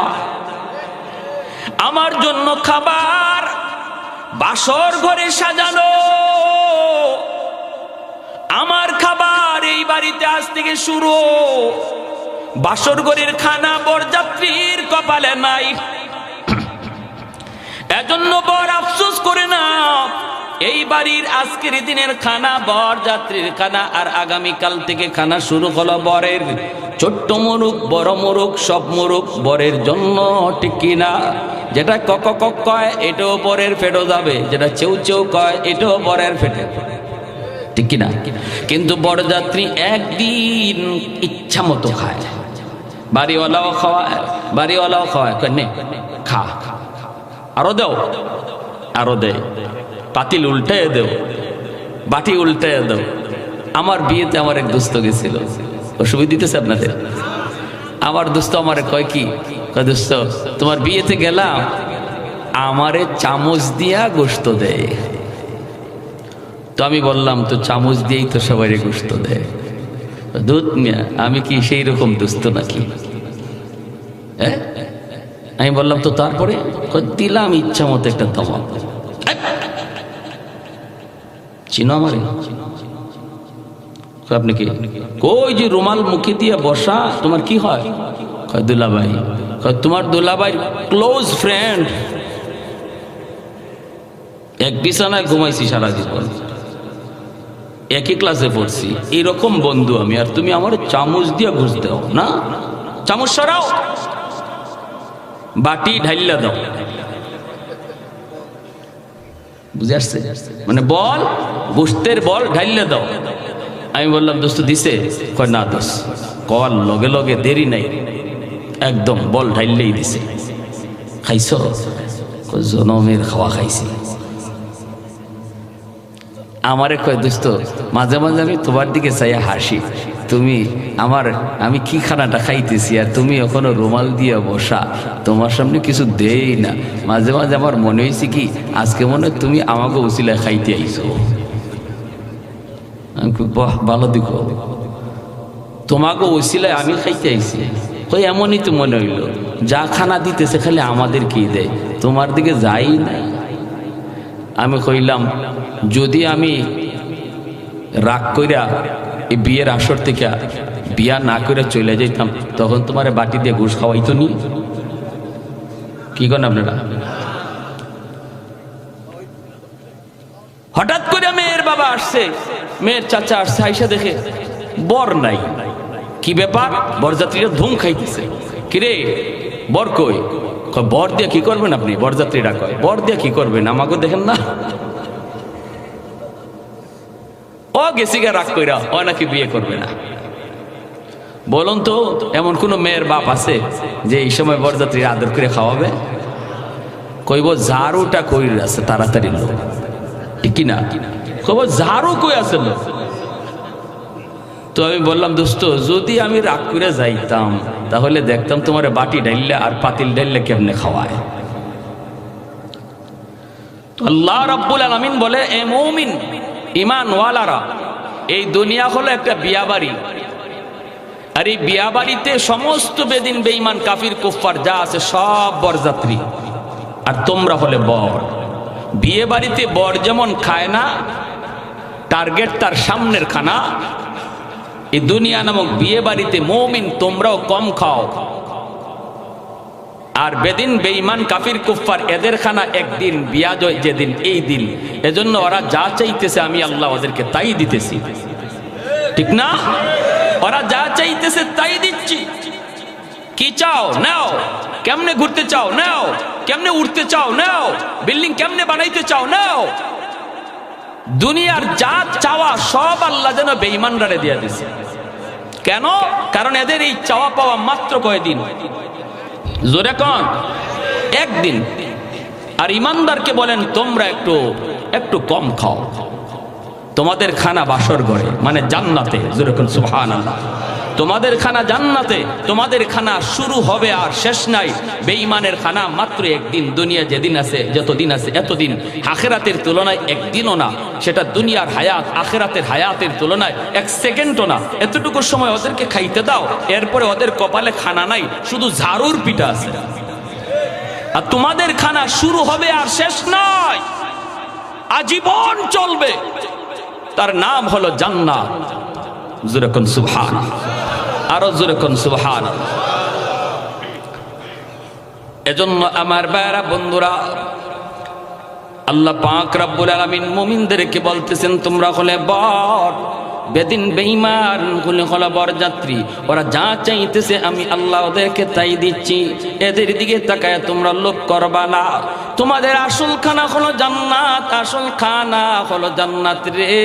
Speaker 1: আমার জন্য খাবার বাসর ঘরে সাজানো, আমার খাবার এই বাড়িতে আজ থেকে শুরু। বাসর ঘরের খানা বরযাত্রীর কপালে নাই। এজন্য বর আফসোস করে না, এই বাড়ির আজকের দিনের খানা বরযাত্রীর খানা, আর আগামীকাল থেকে খানা শুরু হলো বরের। ছোট্ট মুরুক, বড় মুরুক, সব মুরুক বরের জন্য, ঠিক কিনা? যেটা কক কক কয় এটাও বরের ফেটে যাবে, যেটা চেউ চেউ কয় এটাও বরের ফেটে, ঠিক কিনা? কিন্তু বরযাত্রী একদিন ইচ্ছা মতো খায়। বাড়িওয়ালাও খাওয়ায়, বাড়িওয়ালাও খাওয়ায়, নে খা, আরো দেও, আরো দে, পাতিল উল্টে দেও, বাটি উল্টে দেও। আমার বিয়েতে আমার এক দোস্ত গেছিল, অসুবিধা দিতেছে আপনাদের? আমার দোস্ত আমারে কয় কি, কয় দোস্ত তোমার বিয়েতে গেলাম, আমারে চামচ দিয়া গোশত দেয়। তো আমি বললাম, তো চামচ দিয়েই তো সবাই গোশত দেয়, দুধ মিয়া আমি কি সেই রকম দোস্ত নাকি? আমি বললাম, তো তারপরে? দিলাম ইচ্ছা মতো একটা ধমক। চিনো আমার? আপনি কি কই যে রুমাল মুখে দিয়ে বসা, তোমার কি হয়? কয় দুলাভাই। কয় তোমার দুলাভাই ক্লোজ ফ্রেন্ড, এক বিছানায় ঘুমাইছি সারা জীবন, একই ক্লাসে পড়ছি, এরকম বন্ধু আমি, আর তুমি আমার চামচ দিয়ে ঘুষ দাও না? চামচ সরাও, বাটি ঢাইলা দাও। বুঝে আসছে? মানে বল, গোশতের বল ঢাইলা দাও। আমি বললাম, দোস্ত দিছে? কয় না দোস্ত, কল লগে লগে দেরি নাই, একদম বল ঢাইলেই দিছে। খাইছ? জনমের খাওয়া খাইছি। আমারে কয় দোস্ত মাঝে মাঝে আমি তোমার দিকে চাই হাসি, তুমি আমি কি খানাটা খাইতেছি আর তুমি এখনো রুমাল দিয়ে বসা, তোমার সামনে কিছু দেই না। মাঝে মাঝে আমার মনে হয়েছে কি আজকে মনে হয় তুমি আমাকে উচিলা খাইতে আইছো। বাহ, ভালো দিক, তোমাকে উচিলায় আমি খাইতে আইছি। ওই এমনই তো মনে হইল, যা খানা দিতেছে খালি আমাদের কি দেয়, তোমার দিকে যাই না। আমি কইলাম যদি আমি রাগ কইরা এই বিয়ের আসর থেকে বিয়া না করে চলে যাইতাম, তখন তোমার বাটি দিয়ে ঘুষ খাওয়াইতো নি? কি করেন আপনারা? হঠাৎ করে মেয়ের বাবা আসছে, মেয়ের চাচা আসছে, আইসা দেখে বর নাই। কি ব্যাপার? বরযাত্রীরা ধুম খাইতেছে। কিরে বর কই? বর দিয়ে কি করবেন আপনি? বরযাত্রীরা কয় বর দিয়ে কি করবেন, আমাকে দেখেন না? ও গেছি গা রাগ কইরা, ও নাকি বিয়ে করবে না। বলুন তো এমন কোন মেয়ের বাপ আছে যে এই সময় বরযাত্রীর আদর করে খাওয়াবে? কইব ঝাড়ুটা কই আছে তাড়াতাড়ি লোক, ঠিক কিনা? কইব ঝাড়ু কই আছে লোক। তো আমি বললাম দোস্ত যদি আমি রাগ করে যাইতাম তাহলে দেখতাম তোমার বাটি ডাইলে আর পাতিল ডাইলে কেমনে খাওয়ায়। আল্লাহ রাব্বুল আলামিন বলে এ মুমিন ঈমানওয়ালারা, এই দুনিয়া হলো একটা বিয়া বাড়ি, আর এই বিয়া বাড়িতে সমস্ত বেদিন বেঈমান কাফির কুফফার যা আছে সব বরযাত্রী, আর তোমরা হলে বর। বিয়ে বাড়িতে বর যেমন খায় না, টার্গেট তার সামনের খানা, এই দুনিয়া নামক বিয়ে বাড়িতে মুমিন তোমরাও কম খাও, আর বেদিন বেঈমান কাফির কুফফার এদের খানা একদিন, বিয়া যেদিন এই দিন। এজন্য ওরা যা চাইতেছে আমি আল্লাহ ওদেরকে তাই দিতেছি, ঠিক না? ওরা যা চাইতেছে তাই দিচ্ছি। কি চাও নাও, কেমনে ঘুরতে চাও নাও, কেমনে উঠতে চাও নাও, বিল্ডিং কেমনে বানাইতে চাও নাও। দুনিয়ার যা চাওয়া সব আল্লাহ যেন বেঈমানরা দিয়ে দিছে। কেন? কারণ এদের এই চাওয়া পাওয়া মাত্র কয়দিন, জোরে কন, একদিন। আর ইমানদারকে বলেন তোমরা একটু কম খাও, তোমাদের খানা বাসর ঘরে মানে জান্নাতে, জোরে কোন সুবহানাল্লাহ। তোমাদের খানা জান্নাতে, তোমাদের খানা শুরু হবে আর শেষ নাই। বেঈমানের খানা মাত্র একদিন, দুনিয়া যেদিন আছে যতদিন আছে এতদিন, আখিরাতের তুলনায় একদিনও না। সেটা দুনিয়ার হায়াত আখিরাতের হায়াতের তুলনায় এক সেকেন্ডও না। এতটুকু সময় ওদেরকে খাইতে দাও, এরপরে ওদের কপালে খানা নাই, শুধু ঝাড়ুর পিঠা আছে। আর তোমাদের খানা শুরু হবে আর শেষ নয়, আজীবন চলবে। তার নাম হলো জান্নাত। জোরে কোন সুবহানাল্লাহ, আরো জোরে কোন সুবহানাল্লাহ। এজন্য আমার ভাইরা বন্ধুরা, আল্লাহ পাক রব্বুল আলামিন মুমিনদেরকে বলতেছেন তোমরা হলে বর, বেদিন বেঈমান গুলো হলো বরযাত্রী। ওরা যা চাইতেছে আমি আল্লাহ ওদেরকে তাই দিচ্ছি। এদের দিকে তাকায় তোমরা লোভ করবা না। তোমাদের আসল খানা হলো জান্নাত, আসল খানা হলো জান্নাত রে।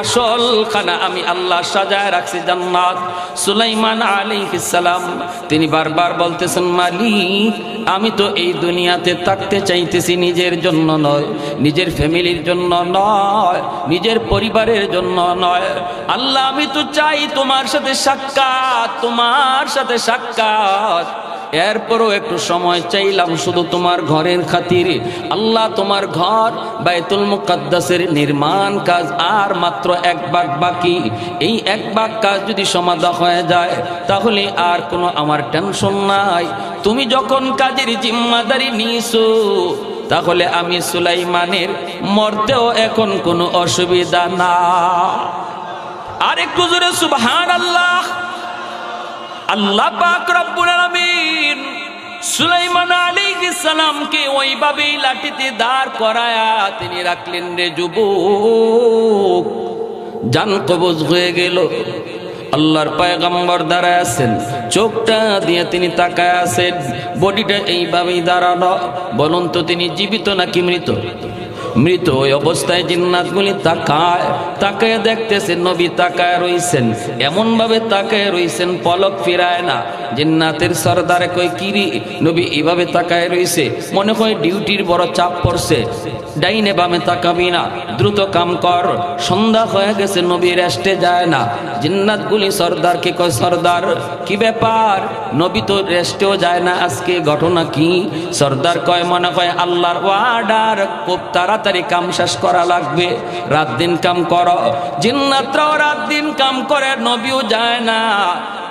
Speaker 1: আসল খানা আমি আল্লাহ সাজায় রাখছি জান্নাত। সুলাইমান আলাইহিস সালাম তিনি বারবার বলতেছেন মালিক আমি তো এই দুনিয়াতে থাকতে চাইতেছি নিজের জন্য নয়, নিজের ফ্যামিলির জন্য নয়, নিজের পরিবারের জন্য নয়। আল্লাহ আমি তো চাই তোমার সাথে সাক্ষাৎ, তোমার সাথে সাক্ষাৎ। এরপরও একটু সময় চাইলাম শুধু তোমার ঘরের খাতিরে। আল্লাহ তোমার ঘর বাইতুল মুকাদ্দাসের নির্মাণ কাজ আর মাত্র 1 ভাগ বাকি। এই 1 ভাগ কাজ যদি সমাধা হয়ে যায় তাহলে আর কোনো আমার টেনশন নাই। তুমি যখন কাজের জিম্মাদারি নিয়েছো তাহলে আমি সুলাইমানের মরতেও এখন কোনো অসুবিধা না। আর একটু জোরে সুবহানাল্লাহ। আল্লাহ পাক রব্বুল আলামিন সুলাইমান আলাইহিস সালামকে ওইভাবেই লাঠিতে দাঁড় করায়া তিনি রাখলেন রে যুবক। জান কবজ হয়ে গেল। আল্লাহর পয়গম্বর দাঁড়ায় আছেন, চোখটা দিয়ে তিনি তাকায় আছেন, বডিটা এইভাবেই দাঁড়ানো। বলুন তো তিনি জীবিত নাকি মৃত? মৃত। ওই অবস্থায় জিন্নাতগুলি তাকায় দেখতেছেন নবী তাকায় রইছেন, এমন ভাবে তাকায় রইছেন পলক ফিরায় না। জিন্নাতের সরদারে কই কিরি নবী এইভাবে তাকায় রইছে, মনে হয় ডিউটির বড় চাপ পড়ছে। ডাইনে বামে তাকাবি না, দ্রুত কাম কর, সন্ধ্যা হয়ে গেছে, নবী রেস্টে যায় না। জিন্নাতগুলি সরদারকে কয়, সরদার কি ব্যাপার, নবী তো রেস্টেও যায় না, আজকে ঘটনা কি? সরদার কয়, মনে হয় আল্লাহর ওয়ার্ডার, খুব তাড়াতাড়ি কাম শেষ করা লাগবে, রাত দিন কাম করো। জিন্নাতরাও রাত দিন কাম করে, নবীও যায় না,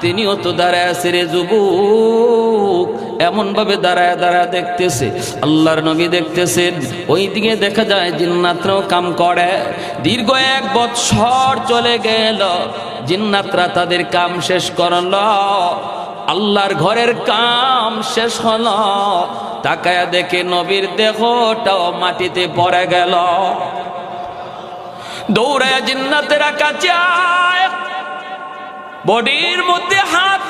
Speaker 1: তিনিও তো দাঁড়ায় আছে রে যুবক। এমন ভাবে দাঁড়ায় দাঁড়ায় দেখতেছে, আল্লাহর নবী দেখতেছেন। ওই দিকে দেখা যায় জিন্নাতরাও কাম করে। দীর্ঘ 1 বৎসর চলে গেল, জিন্নাতরা তাদের কাম শেষ করল, আল্লাহর ঘরের কাম শেষ হলো। তাকায়া দেখে নবীর দেহটাও মাটিতে পড়ে গেল। দৌড়ায় জিন্নাতেরা কাছে বডির মধ্যে হাত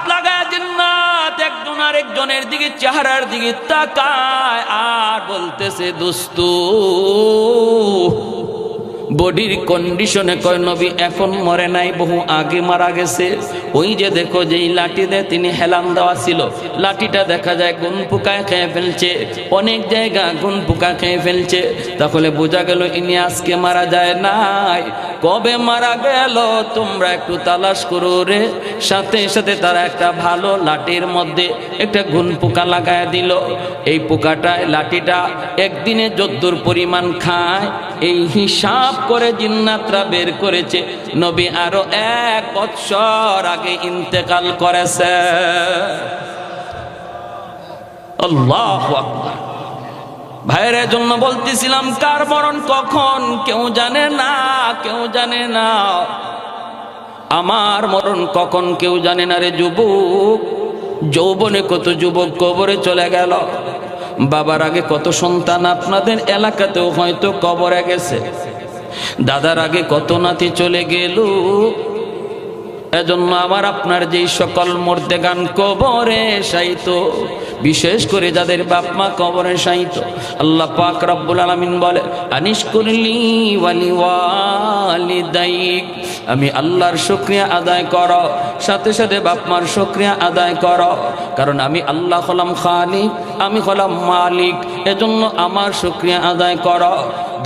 Speaker 1: লাগায় জিন্নাত একজন আরেকজনের দিকে, চেহারার দিকে তাকায় আর বলতেছে, দোস্তু বডির কন্ডিশনে কয় নবী এখন মরে নাই, বহু আগে মারা গেছে। ওই যে দেখো যেই লাঠি দিয়ে তিনি হেলান দেওয়া ছিল, লাঠিটা দেখা যায় গুন পোকায় খেয়ে ফেলছে, অনেক জায়গা গুন পোকা খেয়ে ফেলছে। তাহলে বোঝা গেল ইনি আজকে মারা যায় নাই, কবে মারা গেল তোমরা একটু তালাশ করো রে। সাথে সাথে তারা একটা ভালো লাঠির মধ্যে একটা গুন পোকা লাগায় দিল। এই পোকাটায় লাঠিটা একদিনে যদ্দুর পরিমাণ খায়, এই হিসাব করে জিন্নাতরা বের করেছে নবী আরো 1 বৎসর আগে ইন্তেকাল করেছে। আল্লাহু আকবার। ভাইয়ের জন্য বলতেছিলাম, কার মরণ কখন কেউ জানে না, কেউ জানে না। আমার মরণ কখন কেউ জানে না রে যুবক। যৌবনে কত যুবক কবরে চলে গেল, বাবার আগে কত সন্তান আপনাদের এলাকাতেও হয়তো কবরে গেছে, দাদার আগে কত নাতি চলে গেল। এজন্য আমার আপনার যেই সকল মুর্দেগান কবরে শায়িত, বিশেষ করে যাদের বাপ মা কবরে শায়িত, আল্লাহ পাক রব্বুল আলামিন বলে, আনিশকুরলি ওয়ালি ওয়ালিদাইক, আমি আল্লাহর শুকরিয়া আদায় করো, সাথে সাথে বাপ মার শুকরিয়া আদায় করো, কারণ আমি আল্লাহ হলাম খালিক, আমি হলাম মালিক, এজন্য আমার শুকরিয়া আদায় করো।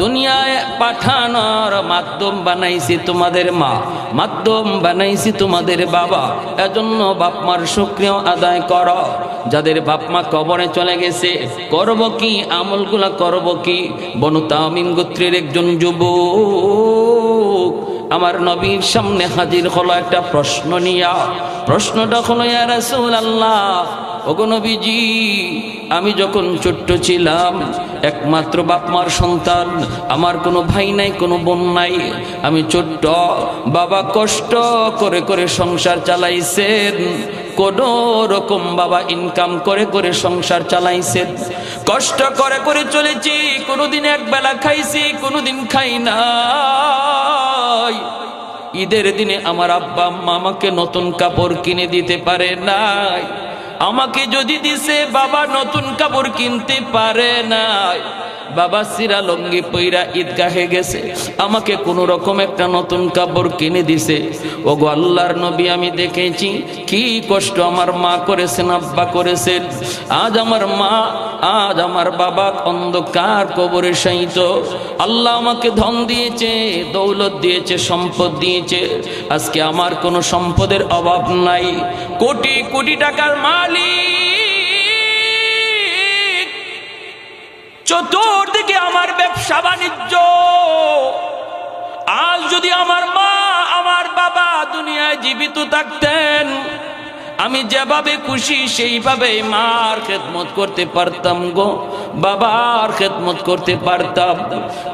Speaker 1: দুনিয়ায় পাঠানোর মাধ্যম বানাইছি তোমাদের মা, মাধ্যম বানাইছি তোমাদের বাবা, এজন্য বাপ মার শুকরিয়া আদায় করো। যাদের বাপ মা কবরে চলে গেছে, করব কি আমলগুলা, করব কি? বনু তামিম গোত্রের একজন যুবক আমার নবীর সামনে হাজির হলো একটা প্রশ্ন নিয়া। প্রশ্নটা হলো, ইয়া রাসূলুল্লাহ, ওগো নবীজি, আমি যখন ছোট্ট ছিলাম, একমাত্র বাপ মার সন্তান, আমার কোনো ভাই নাই, কোনো বোন নাই, আমি ছোট্ট, বাবা কষ্ট করে করে সংসার চালাইছেন, কোনো রকম বাবা ইনকাম করে করে সংসার চালাইছেন, কষ্ট করে করে চলেছি, কোনোদিন একবেলা খাইছি, কোনোদিন খাই নাই। ঈদের দিনে আমার আব্বা আম্মা আমাকে নতুন কাপড় কিনে দিতে পারে নাই, আমাকে যদি দিছে বাবা নতুন কাপড় কিনতে পারে নাই। বাবা সিরা লঙ্গি পইরা ঈদগাহে গেছে, আমাকে কোন রকম একটা নতুন কাপড় কিনে দিছে। ওগো আল্লাহর নবী, আমি দেখেছি কি কষ্ট আমার মা করেছেন, আব্বা করেছেন। আজ আমার মা, আজ আমার বাবা অন্ধকার কবরে শায়িত। আল্লাহ আমাকে ধন দিয়েছে, দৌলত দিয়েছে, সম্পদ দিয়েছে, আজকে আমার কোনো সম্পদের অভাব নাই, কোটি কোটি টাকার মালিক, চতুর্দিকে আমার ব্যবসা বাণিজ্য। আজ যদি আমার মা, আমার বাবা দুনিয়ায় জীবিত থাকতেন, আমি যেভাবে খুশি সেইভাবে মার খেদমত করতে পারতাম গো, বাবার খেদমত করতে পারতাম।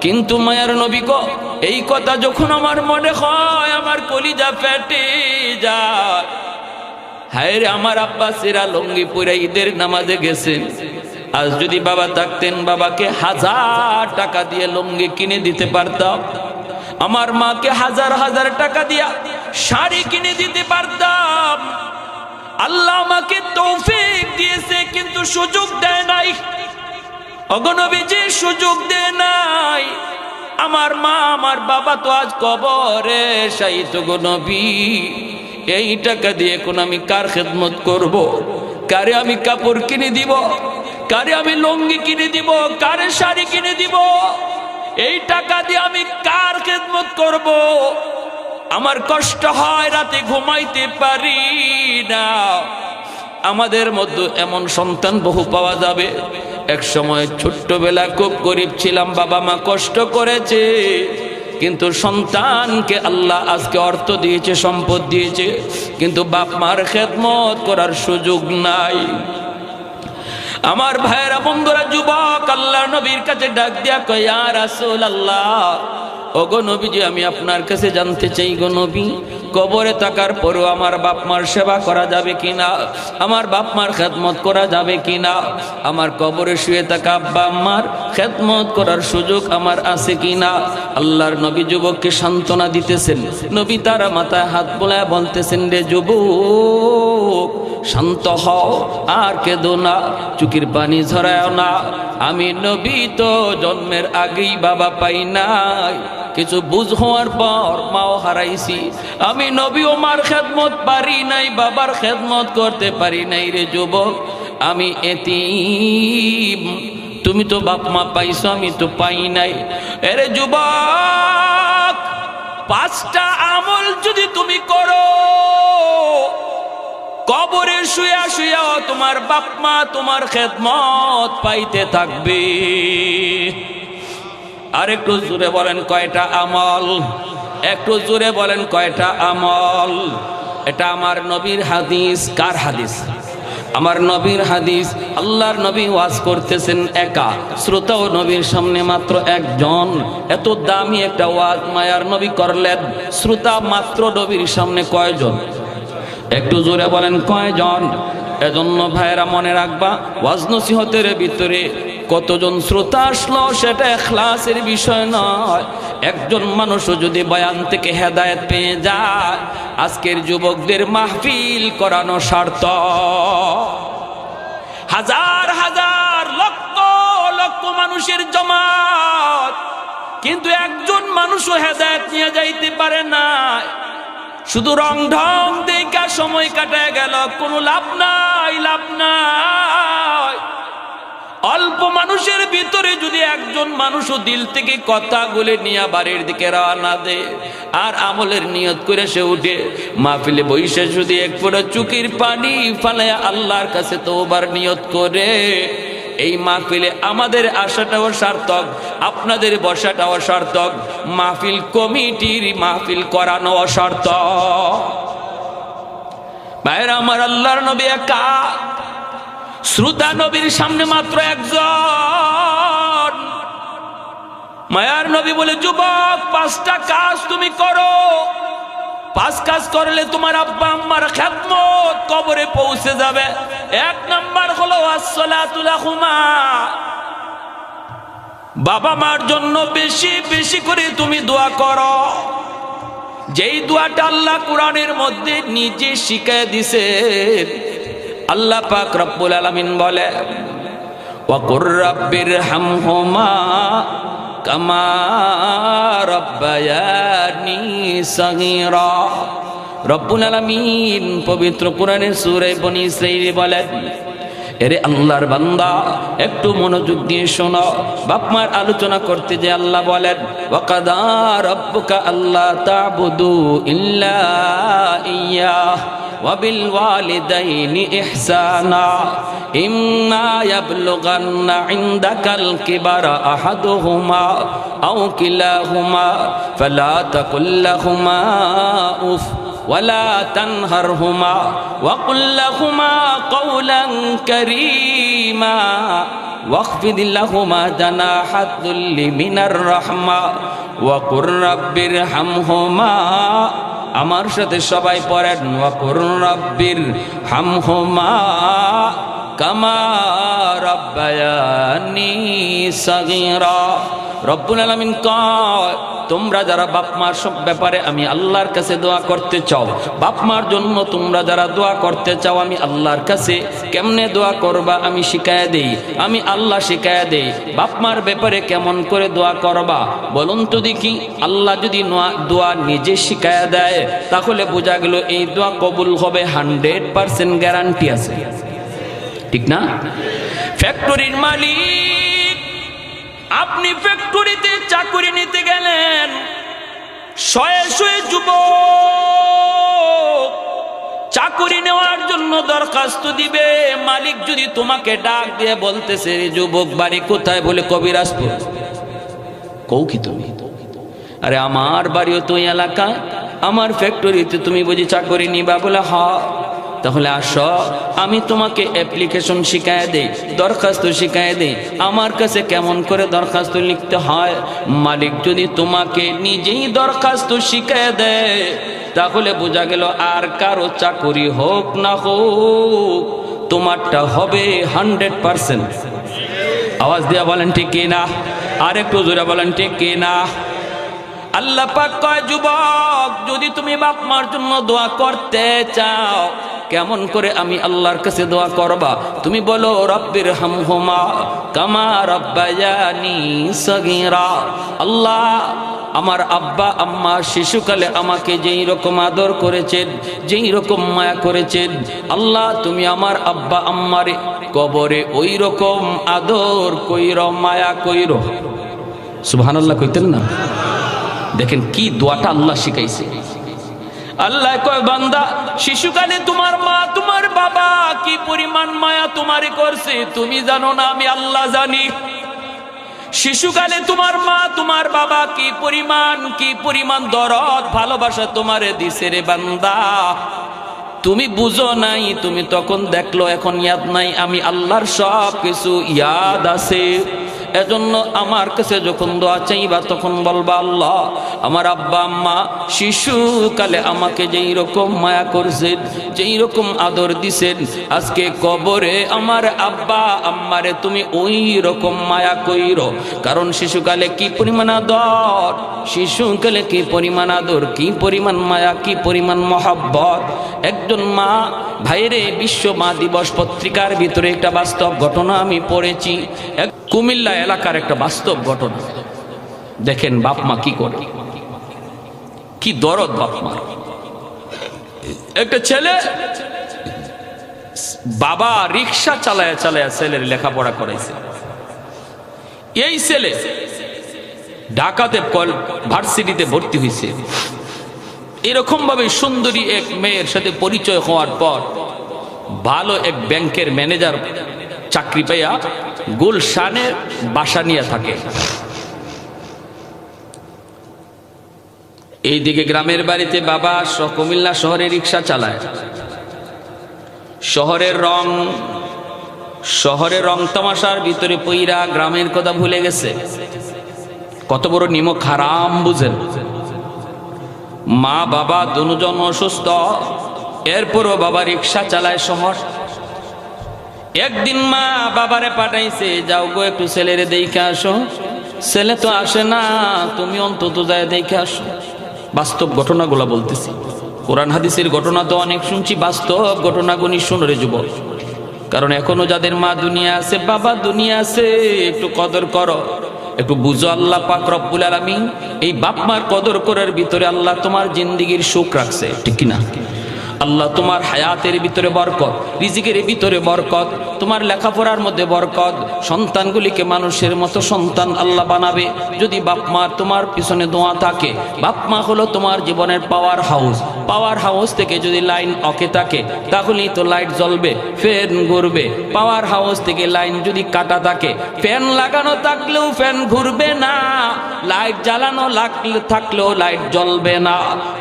Speaker 1: কিন্তু মায়ার নবী গো, এই কথা যখন আমার মনে হয়, আমার কলিজা ফেটে যায়। হায় রে, আমার আব্বা সিরা লঙ্গি পরে ঈদের নামাজে গেছেন, আজ যদি বাবা থাকতেন, বাবাকে 1000 টাকা দিয়ে লুঙ্গি কিনে দিতে পারতাম, আমার মাকে 1000 টাকা দিয়া শাড়ি কিনে দিতে পারতাম। আল্লাহ আমাকে তৌফিক দিয়েছে, কিন্তু সুযোগ দেয় নাই। ওগো নবীজি, সুযোগ দেয় নাই। আমার মা, আমার বাবা তো আজ কবরে শায়িত গো নবী। এই টাকা দিয়ে এখন আমি কার খেদমত করব? কারে আমি কাপড় কিনে দিব? কারে আমি লুঙ্গি কিনে দিব? কারে শাড়ি কিনে দিব? এই টাকা দিয়ে আমি কার খেদমত করব? আমার কষ্ট হয়, রাতে ঘুমাইতে পারি না। আমাদের মধ্যে এমন সন্তান বহু পাওয়া যাবে, এক সময় ছোট্টবেলা খুব গরিব ছিলাম, বাবা মা কষ্ট করেছে, কিন্তু সন্তানকে আল্লাহ আজকে অর্থ দিয়েছে, সম্পদ দিয়েছে, কিন্তু বাপ মার খেদমত করার সুযোগ নাই। আমার ভাইরা, বন্ধুরা, যুবক আল্লাহর নবীর কাছে ডাক দিয়া কয়, ইয়া রাসূলুল্লাহ, ওগো নবীজি, আমি আপনার কাছে জানতে চাই গো নবী, কবরে থাকার পরেও আমার বাপ মার সেবা করা যাবে কিনা? আমার বাপ মার খেদমত করা যাবে কিনা? আমার কবরে শুয়ে থাকা আব্বা আম্মার খেদমত করার সুযোগ আমার আছে কিনা? আল্লাহর নবী যুবককে সান্ত্বনা দিতেছেন। নবী তারা মাথায় হাত বোলায় বলতেছেন, রে যুবক, শান্ত হও, আর কেঁদো না, চোখের পানি ঝরায় না। আমি নবী তো জন্মের আগেই বাবা পাই নাই, কিছু বুঝ হওয়ার পর মাও হারাইছি। আমি নবীও মার খেদমত পারি নাই, বাবার খেদমত করতে পারি নাই। রে যুবক, আমি এতিম, তুমি তো বাপ মা পাইছো, আমি তো পাই নাই। এরে যুবক, 5টা আমল যদি তুমি করো, কবরে শুয়া শুয়া তোমার বাপ মা তোমার খেদমত পাইতে থাকবে। আর একটু জোরে বলেন কয়টা আমল? একটু জোরে বলেন কয়টা আমল? এটা আমার নবীর হাদিস। কার হাদিস? আমার নবীর হাদিস। আল্লাহর নবী ওয়াজ করতেছেন একা, শ্রোতাও নবীর সামনে মাত্র একজন। এত দামি একটা ওয়াজ মায়ার নবী করলেন, শ্রোতা মাত্র নবীর সামনে কয়জন? একটু জোরে বলেন কয়জন? এজন্য ভাইরা মনে রাখবা, ওয়াজ নসিহতের ভিতরে কতজন শ্রোতা আসলো সেটা ইখলাসের বিষয় নয়। একজন মানুষও যদি বয়ান থেকে হেদায়েত পেয়ে যায়, আজকের যুবকদের মাহফিল করানো সার্থক। হাজার হাজার লক্ষ লক্ষ মানুষের জমাত, কিন্তু একজন মানুষও হেদায়েত নিয়ে যাইতে পারে না। শুধু রং ঢং দেখা সময় কাটায় গেল, কোনো লাভ নাই, লাভ নাই। অল্প মানুষের ভিতরে যদি একজন মানুষও দিল থেকে কথাগুলো নিয়ে বাড়ির দিকে রওনা দে, আর আমলের নিয়ত করে সে উঠে মাহফিলে বইসে যদি এক ফোঁটা চোখের পানি ফালায়া আল্লাহর কাছে তওবার নিয়ত করে, এই মাহফিলে আমাদের আসাটাও সার্থক, আপনাদের বসাটাও সার্থক, মাহফিল কমিটির মাহফিল করানো সার্থক। ভাইরা আমার, আল্লাহর নবী একা, শ্রোতা নবীর সামনে মাত্র একজন। মায়ার নবী বলে, যুবক, 5টা কাজ তুমি করো। 5 কাজ করলে তোমার আব্বা আম্মার খেদমত কবরে পৌঁছে যাবে। 1 নাম্বার হলো আসসালাতু লাহুমা, বাবা মার জন্য বেশি বেশি করে তুমি দোয়া করো। যেই দোয়াটা আল্লাহ কোরআনের মধ্যে নিজে শিখিয়ে দিয়েছেন। আল্লাহ পাক রব্বুল আলামিন বলে, ওয়া কুর রাব্বিরহামহুমা কামা রাব্বায়ানি সগীরা। রব্বুল আলামিন পবিত্র কোরআনের সূরা বনী ইসরাঈল বলেন, এরে আল্লাহর বান্দা, একটু মনোযোগ দিয়ে শোনো। বাপ মার আলোচনা করতে যে আল্লাহ বলেন, ওয়া কাদা রাব্বুকা আল্লা তা'বুদু ইল্লা ইয়্যাহু ওয়া বিল ওয়ালিদাইনি ইহসানা ইম্মা ইয়াবলুগান্না ইনদাকাল কিবারা আহাদুহুমা আও কিলাহুমা ফালা তাকুল লাহুমা উফ ولا تنهرهما وقل لهما قولا كريما واخفض لهما جناح الذل من الرحمة وقل رب ارحمهما। আমার সাথে সবাই পড়েন, وقل رب ارحمهما كما ربياني صغيرا। রব্বুল আলামিন কয় তোমরা যারা বাপ মার সব ব্যাপারে আমি আল্লাহর কাছে দোয়া করতে চাও, বাপ মার জন্য তোমরা যারা দোয়া করতে চাও আমি আল্লাহর কাছে কেমনে দোয়া করবা আমি শিখায়া দেই, আমি আল্লাহ শিখায়া দেই। বাপ মার ব্যাপারে কেমন করে দোয়া করবা বলুন তো দেখি। আল্লাহ যদি দোয়া নিজে শিখায়া দেয় তাহলে বোঝা গেল এই দোয়া কবুল হবে, 100% গ্যারান্টি আছে, ঠিক না? ফ্যাক্টরির মালিক, আপনি ফ্যাক্টরিতে চাকরি নিতে গেলেন, শয়ে শয়ে যুবক চাকরি নেওয়ার জন্য দরখাস্ত দিবে। মালিক যদি তোমাকে ডাক দিয়ে বলতেছে যুবক বাড়ি কোথায়, বলে কবিরাজপুর, কও কি তুমি? আরে আমার বাড়িও তো এলাকা, আমার ফ্যাক্টরিতে তুমি বুঝি চাকরি নিবা? বলে হ্যাঁ। তাহলে আসো, আমি তোমাকে অ্যাপ্লিকেশন শিখায় দেই, দরখাস্ত শিখায় দেই, আমার কাছে কেমন করে দরখাস্ত লিখতে হয়। মালিক যদি তোমাকে নিজেই দরখাস্ত শিখায় দেয় তাহলে বোঝা গেল আর কারো চাকরি হোক না হোক তোমারটা হবে 100%। আওয়াজ দিয়া বলেন ঠিক কিনা? আর একটু জোরে বলেন ঠিক কিনা? আল্লাহ পাক কয় যুবক যদি তুমি বাপ মার জন্য দোয়া করতে চাও কেমন করে আমি আল্লাহর কাছে দোয়া করবা? তুমি বলো রব্বির হামহুমা কামা রাব্বায়ানি সগীরা। আল্লাহ আমার আব্বা আম্মা শিশুকালে আমাকে যেই রকম আদর করেছেন, যেই রকম মায়া করেছেন, আল্লাহ তুমি আমার আব্বা আম্মারে কবরে ওই রকম আদর কইরো, মায়া কইরো। সুবহানাল্লাহ কইতেন না? দেখেন কি দোয়াটা আল্লাহ শিখাইছে। আল্লাহ কয় বান্দা শিশুকালে তোমার মা তোমার বাবা কি পরিমাণ মায়া তোমারে করছে তুমি জানো না, আমি আল্লাহ জানি। শিশুকালে তোমার মা তোমার বাবা কি পরিমাণ দরদ ভালোবাসা তোমারে দিছে রে বান্দা, তুমি বুঝো নাই, তুমি তখন দেখলো, এখন ইয়াদ নাই। আমি আল্লাহর সব কিছু ইয়াদ আছে। এজন্য আমার কাছে যখন দোয়া চাইবা তখন বলবা আল্লাহ আমার আব্বা আম্মা শিশুকালে আমাকে যেই রকম মায়া করছেন, যেই রকম আদর দিছেন, আজকে কবরে আমার আব্বা আম্মারে তুমি ওই রকম মায়া কইরো। কারণ শিশুকালে কি পরিমাণ আদর, শিশুকালে কি পরিমাণ আদর, কি পরিমাণ মায়া, কি পরিমাণ মহব্বত। একজন মা ভাইরে বিশ্ব মা দিবস পত্রিকার ভিতরে একটা বাস্তব ঘটনা আমি পড়েছি, কুমিল্লা এলাকার একটা বাস্তব ঘটনা। দেখেন বাপ মা কি করে, কি দরদ বাপ মা। একটা ছেলে বাবা রিক্সা চালায়া চালায়া ছেলের লেখাপড়া করাইছে। এই ছেলে ঢাকাতে ভার্সিটিতে ভর্তি হয়েছে। এরকম ভাবে সুন্দরী এক মেয়ের সাথে পরিচয় হওয়ার পর ভালো এক ব্যাংকের ম্যানেজার চাকরি পাইয়া গুলশানে বাসা নিয়ে থাকে। এইদিকে গ্রামের বাড়িতে বাবা কুমিল্লা শহরে রিক্সা চালায়। শহরের রং তামাশার ভিতরে পইরা গ্রামের কথা ভুলে গেছে। কত বড় নিমক হারাম বুঝেন। মা বাবা দুজন অসুস্থ, এরপরও বাবা রিক্সা চালায় শহর। একদিন মা বাবারে পাঠাইছে, যাও গো একটু ছেলেরে দেখে আসো। ছেলে তো আসে না, তুমি অন্তত যায় দেখে আসো। বাস্তব ঘটনাগুলো বলতেছি, কোরআন হাদিসের ঘটনা তো অনেক শুনছি, বাস্তব ঘটনাগুলি শুনরে যুবক। কারণ এখনো যাদের মা দুনিয়া আছে, বাবা দুনিয়া আছে, একটু কদর করো, একটু বুঝো। আল্লাহ পাক রব্বুল আলামিন এই বাপ মার কদর করার ভিতরে আল্লাহ তোমার জিন্দেগির সুখ রাখছে, ঠিক কিনা? আল্লাহ তোমার হায়াতের ভিতরে বরকত, রিজিকের ভিতরে বরকত, তোমার লেখাপড়ার মধ্যে বরকত, সন্তানগুলিকে মানুষের মতো সন্তান আল্লাহ বানাবে যদি বাপ মা তোমার পিছনে দোয়া থাকে। বাপ মা হলো তোমার জীবনের পাওয়ার হাউস। পাওয়ার হাউস থেকে যদি লাইন অকে থাকে তাহলেই তো লাইট জ্বলবে, ফ্যান ঘুরবে। পাওয়ার হাউস থেকে লাইন যদি কাটা থাকে, ফ্যান লাগানো থাকলেও ফ্যান ঘুরবে না, লাইট জ্বালানো থাকলেও লাইট জ্বলবে না।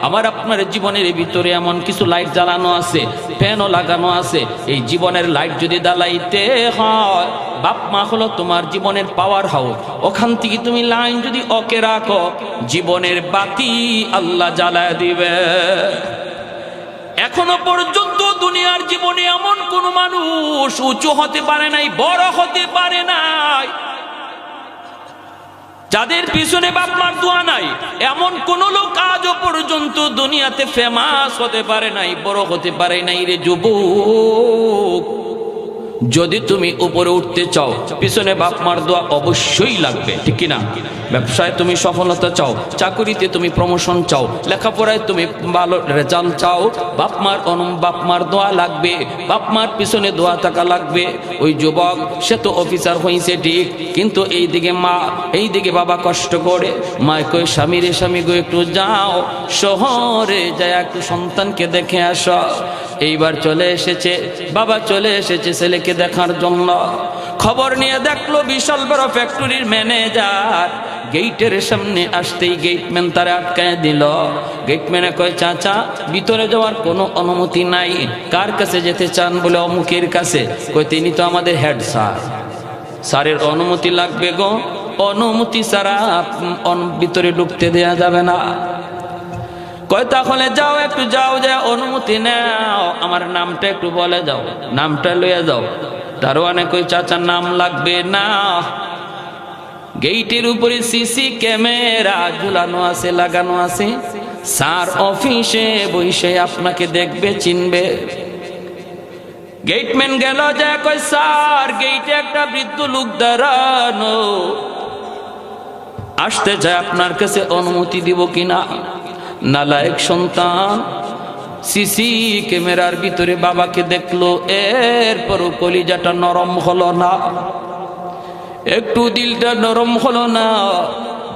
Speaker 1: আমার আপনার জীবনের ভিতরে এমন কিছু লাইট জ্বালানো আছে, ফ্যানও লাগানো আছে। এই জীবনের লাইট যদি জ্বালাইতে হয়, বাপ মা হলো তোমার জীবনের পাওয়ার হাউস। ওখান থেকে তুমি লাইন যদি ওকে রাখো, জীবনের বাতি আল্লাহ জ্বালায় দিবে। এখনো পর্যন্ত দুনিয়ার জীবনে এমন কোন মানুষ উঁচু হতে পারে নাই, বড় হতে পারে নাই, যাদের পিছনে বাপ মার দোয়া নাই, এমন কোন লোক আজও পর্যন্ত দুনিয়াতে ফেমাস হতে পারে নাই, বড় হতে পারে নাই রে যুবক। যদি তুমি উপরে উঠতে চাও, পিছনে বাপ মার দোয়া অবশ্যই লাগবে, ঠিক কিনা? ব্যবসায় তুমি সফলতা চাও, চাকুরিতে তুমি প্রমোশন চাও, লেখাপড়ায় তুমি ভালো রেজাল্ট চাও, বাপ মার দোয়া লাগবে, বাপ মার পিছনে দোয়া থাকা লাগবে। ওই যুবক সে তো অফিসার হয়েছে ঠিক, কিন্তু এইদিকে মা, এইদিকে বাবা কষ্ট করে। মায় কই, স্বামী রে স্বামী গো, একটু যাও শহরে যায় একটু সন্তানকে দেখে আসো। এইবার চলে এসেছে, বাবা চলে এসেছে ছেলেকে দেখার জন্য। খবর নিয়ে দেখলো বিশাল বড় ফ্যাক্টরির ম্যানেজার। গেটের সামনে আসতেই গেটম্যান তারা আটকায় দিল। গেটম্যানে কয়, চাচা ভিতরে যাওয়ার কোনো অনুমতি নাই। কার কাছে যেতে চান? বলে অমুকের কাছে। কয়, তিনি তো আমাদের হেড স্যার, স্যারের অনুমতি লাগবে গো, অনুমতি ছাড়া ভিতরে ঢুকতে দেয়া যাবে না। কয়, তাহলে যাও, একটু যাও, যায় অনুমতি নাও, আমার নামটা একটু বলে যাও, নামটা লইয়া যাও। দারোয়ানে কই, চাচার নাম লাগবে না, গেইটের উপরে সিসি ক্যামেরা ঝুলানো আছে, লাগানো আছে, স্যার অফিসে বসে আপনাকে দেখবে, চিনবে। গেটম্যান গেল, যা কয়, স্যার গেইটে একটা বৃদ্ধ লোক দাঁড়ানো, আসতে চায়, আপনার কাছে অনুমতি দিব কিনা? নালায়েক সন্তান সিসি ক্যামেরার ভিতরে বাবাকে দেখলো, এরপরও কলিজাটা নরম হলো না, একটু দিলটা নরম হলো না।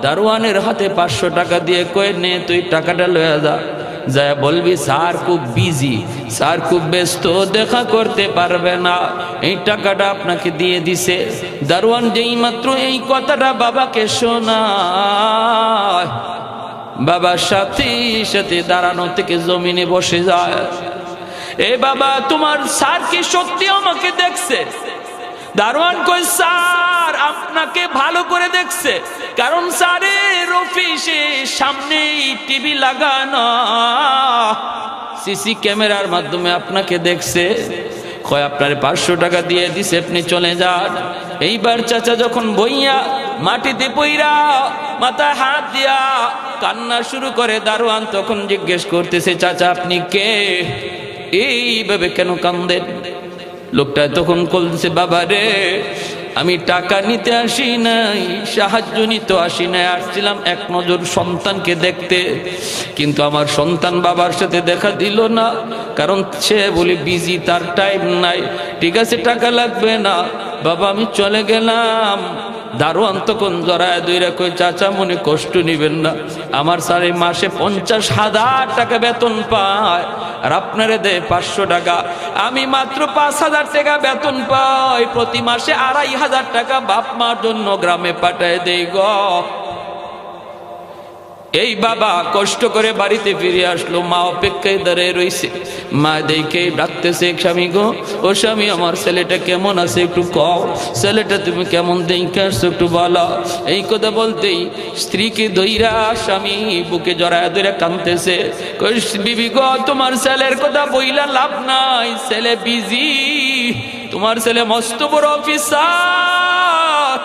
Speaker 1: দারোয়ানের হাতে 500 টাকা দিয়ে কয়ে, নে তুই টাকাটা লয়ে যা, যায় বলবি স্যার খুব বিজি, স্যার খুব ব্যস্ত, দেখা করতে পারবে না, এই টাকাটা আপনাকে দিয়ে দিছে। দারোয়ান যেই মাত্র এই কথাটা বাবাকে শোনায়, বাবার সাথে সাথে দাঁড়ানো থেকে জমিনে বসে যায়। এ বাবা, তোমার স্যার কি সত্যি আমাকে দেখছে? দারোয়ান কই, স্যার আপনাকে ভালো করে দেখছে, কারণ স্যারের অফিসে সামনেই টিভি লাগানো, সিসি ক্যামেরার মাধ্যমে আপনাকে দেখছে। কয়, আপনার 500 টাকা দিয়ে দিছে, আপনি চলে যান। এইবার চাচা যখন বইয়া মাটিতে পইরা মাথায় হাত দিয়া কান্না শুরু করে, দারোয়ান তখন জিজ্ঞেস করতেছে, চাচা আপনি কে? এইভাবে কেন কান্দেন? লোকটা তখন বলছে, বাবা রে, আমি টাকা নিতে আসি নাই, সাহায্য নিতে আসি নাই, আসছিলাম এক নজর সন্তানকে দেখতে, কিন্তু আমার সন্তান বাবার সাথে দেখা দিল না, কারণ সে বলে বিজি, তার টাইম নাই। ঠিক আছে, টাকা লাগবে না বাবা, আমি চলে গেলাম। দারোয়ান তখন জড়ায় দইরা কই, চাচা মনে কষ্ট নিবেন না, আমার স্যার মাসে 50,000 টাকা বেতন পায়, আর আপনারে দেয় 500 টাকা, আমি মাত্র 5,000 টাকা বেতন পাই, প্রতি মাসে 2,500 টাকা বাপ মার জন্য গ্রামে পাঠায় দেই গো। এই বাবা কষ্ট করে বাড়িতে ফিরে আসলো, মা অপেক্ষায় দাঁড়িয়ে রইছে। মা দেখে ডাকতেছে, স্বামী গো, ও স্বামী, আমার ছেলেটা কেমন আছে একটু কও, ছেলেটা তুমি কেমন দেখে আসছো একটু বলো। এই কথা বলতেই স্ত্রীকে দইরা স্বামী বুকে জড়ায় ধরে কাঁদতেছে। কই, বিবি গো, তোমার ছেলের কথা বইলা লাভ নাই, ছেলে বিজি, তোমার ছেলে মস্ত বড় অফিসার,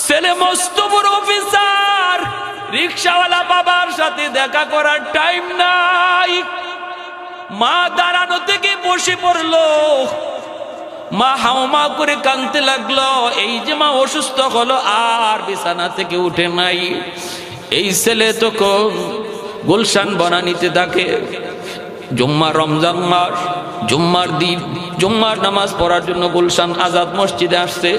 Speaker 1: ছেলে মস্ত বড় অফিসার, রিক্সাওয়ালা বাবার সাথে দেখা করার টাইম নাই। মা দাঁড়ানো থেকে বসে পড়লো, মা হাওমা করে কাঁদতে লাগলো। এই যে মা অসুস্থ হলো, আর বিছানা থেকে উঠে নাই। এই ছেলে তখন গুলশান বনানীতে থাকে। জুম্মা, রমজান মাস, জুম্মার দিন, জুম্মার নামাজ পড়ার জন্য গুলশান আজাদ মসজিদে আসছে।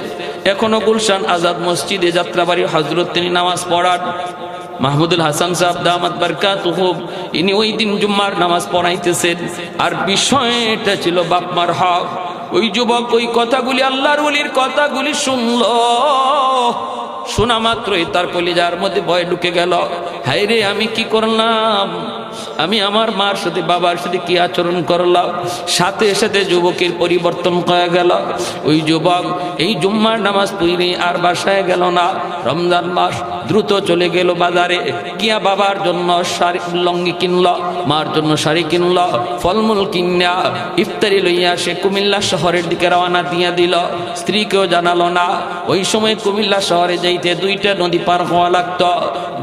Speaker 1: এখনো গুলশান আজাদ মসজিদে যাত্রাবাড়ি হযরত তিনি নামাজ পড়ান। মাহমুদুল হাসান সাহেব দামাত বারকাতুহু, ইনি ওই দিন জুম্মার নামাজ পড়াইতেছেন, আর বিষয়টা ছিল বাপ মার হক। ওই যুবক ওই কথাগুলি, আল্লাহর ওলির কথাগুলি শুনলো, শোনা মাত্রই তার কলিজার মধ্যে ভয় ঢুকে গেল। হায় রে, আমি কি করলাম, আমি আমার মার সাথে বাবার সাথে কি আচরণ করলাম। সাথে সাথে যুবকের পরিবর্তন হয়ে গেল। ওই যুবক এই জুম্মার নামাজ পড়ে আর বাসায় গেল না। রমজান মাস, দ্রুত চলে গেল বাজারে, গিয়া বাবার জন্য শাড়ি লঙ্গি কিনল, মার জন্য শাড়ি কিনল, ফলমূল কিনা ইফতারি লইয়া সে কুমিল্লা শহরের দিকে রওনা দিয়ে দিল। স্ত্রীকেও জানালো না। ওই সময় কুমিল্লা শহরে যাইতে 2টা নদী পার হওয়া লাগতো,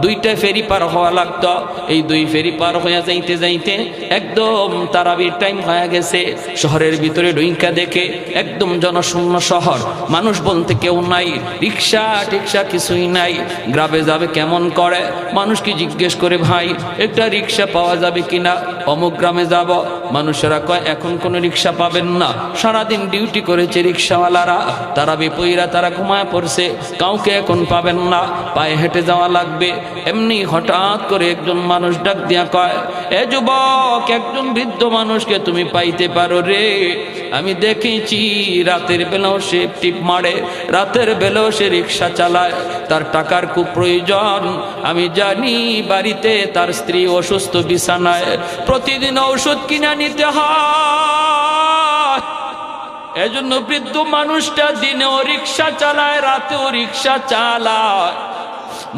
Speaker 1: 2টা ফেরি পার হওয়া লাগতো। এই 2 ফেরি পার হয়ে যাইতে যাইতে একদম তারাবির টাইম হয়ে গেছে। শহরের ভিতরে ঢুইকা দেখে একদম জনশূন্য শহর, মানুষ বলতে কেউ নাই, রিক্সা টিক্সা কিছুই নাই। গ্রামে যাবে কেমন করে, মানুষকে জিজ্ঞেস করে ভাই একটা রিক্সা পাওয়া যাবে কিনা, অমুক গ্রামে যাব। মানুষেরা কয় এখন কোনো রিক্সা পাবেন না, সারাদিন ডিউটি করেছে রিক্সাওয়ালারা, তারা বিপইরা তারা ঘুমায় পড়ছে, কাউকে এখন পাবেন না, পায়ে হেঁটে যাওয়া লাগবে। এমনি হঠাৎ করে একজন মানুষ ডাক দিয়া কয়, এ যুবক, একজন বৃদ্ধ মানুষকে তুমি পাইতে পারো রে? আমি দেখেছি রাতের বেলাও সে টিপ মারে, রাতের বেলাও সে রিক্সা চালায়, তার টাকার খুব প্রয়োজন। আমি জানি বাড়িতে তার স্ত্রী অসুস্থ, বিছানায়, প্রতিদিন ঔষধ কিনা নিতে হয়। এজন্য বৃদ্ধ মানুষটা দিনেও রিক্সা চালায়, রাতেও রিক্সা চালায়।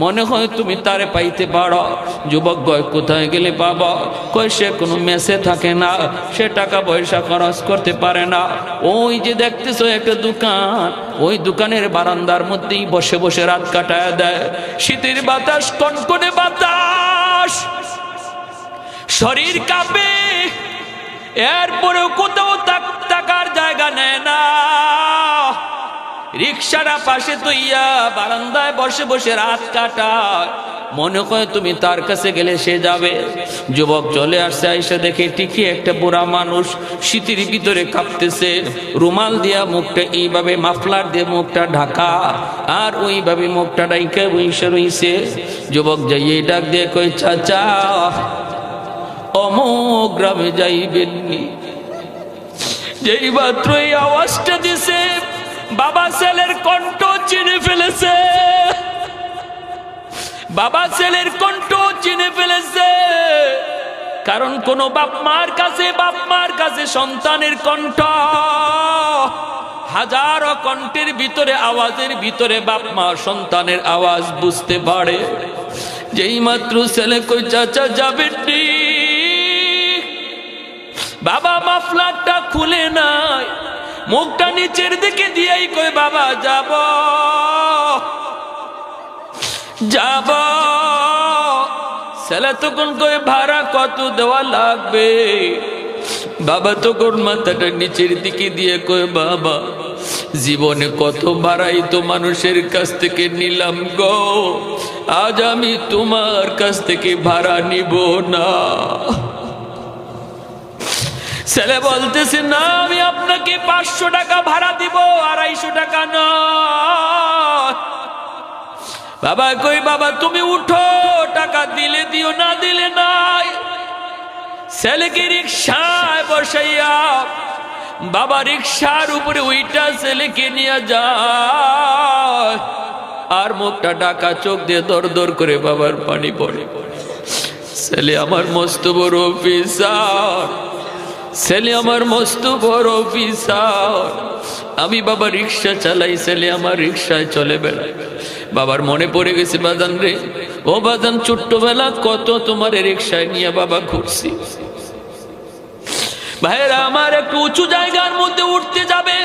Speaker 1: মনে হয় তুমি তারে পাইতে পারো। যুবক কয় কোথায় গেলে পাবো? কয় সে কোনো মেসে থাকে না, সে টাকা পয়সা খরচ করতে পারে না। ওই যে দেখতেছো একটা দোকান, ওই দোকানের বারান্দার মধ্যেই বসে বসে রাত কাটায় দেয়। শীতের বাতাস, কনকনে বাতাস, শরীর কাঁপে, এরপরেও কোথাও থাকার জায়গা নেয় না। রিক্সাটা পাশে তৈয়া বারান্দায় বসে বসে রাত কাটায়। মনে হয় তুমি তার কাছে গেলে সে যাবে। যুবক চলে আসছে, আইসা দেখে ঠিকই একটা বুড়া মানুষ শীতের ভিতরে কাঁপতেছে, রুমাল দিয়া মুখটা এইভাবে, মাফলার দিয়ে মুখটা ঢাকা, আর ওইভাবে মুখটা ডাইকা বইসে রইছে। যুবক যাইয়ে ডাক দিয়ে কই, চাচা অমুক গ্রামে যাইবেননি? যেই মাত্র এই আওয়াজটা দিছে, বাবা ছেলের কণ্ঠ চিনে ফেলেছে, বাবা ছেলের কণ্ঠ চিনে ফেলেছে। কারণ কোন বাপ মার কাছে সন্তানের কণ্ঠ হাজারো কণ্ঠের ভিতরে, আওয়াজের ভিতরে বাপ মা সন্তানের আওয়াজ বুঝতে পারে। যেই মাত্র ছেলে কই, চাচা যাবেন নি? বাবা মাফলারটা খুলে নাই, মুখটা নিচের দিকে দিয়েই কই, বাবা যাব যাব। ছেলে তখন কই, ভাড়া কত দেওয়া লাগবে? বাবা তখন মাথাটা নিচের দিকে দিয়ে কই, বাবা জীবনে কত ভাড়াই তো মানুষের কাছ থেকে নিলাম গো, আজ আমি তোমার কাছ থেকে ভাড়া নিব না। ছেলে বলতেছে, না আমি আপনাকে 500 টাকা ভাড়া দিব, 250 টাকা নয়। বাবা কই, বাবা তুমি উঠো, টাকা দিলে দিও, না দিলে নাই। ছেলেকে রিক্সায় বসাইয়া বাবা রিক্সার উপরে ওইটা ছেলেকে নিয়ে যায়, আর মুখটা ঢাকা, চোখ দিয়ে দর দর করে বাবার পানি পড়ে। ছেলে আমার মস্ত বড় অফিসার, ছেলে আমার মস্ত বড় অফিসার, আমি বাবা রিক্সা চালাই, ছেলে আমার রিক্সায় চলে বেড়ায়। বাবার মনে পড়ে গেছে, বাজান রে, ও বাজান ছোট্টবেলা কত তোমার রিক্সায় নিয়ে বাবা ঘুরছি। ভাইরা আমার, একটু উঁচু জায়গার মধ্যে উঠতে যাবে,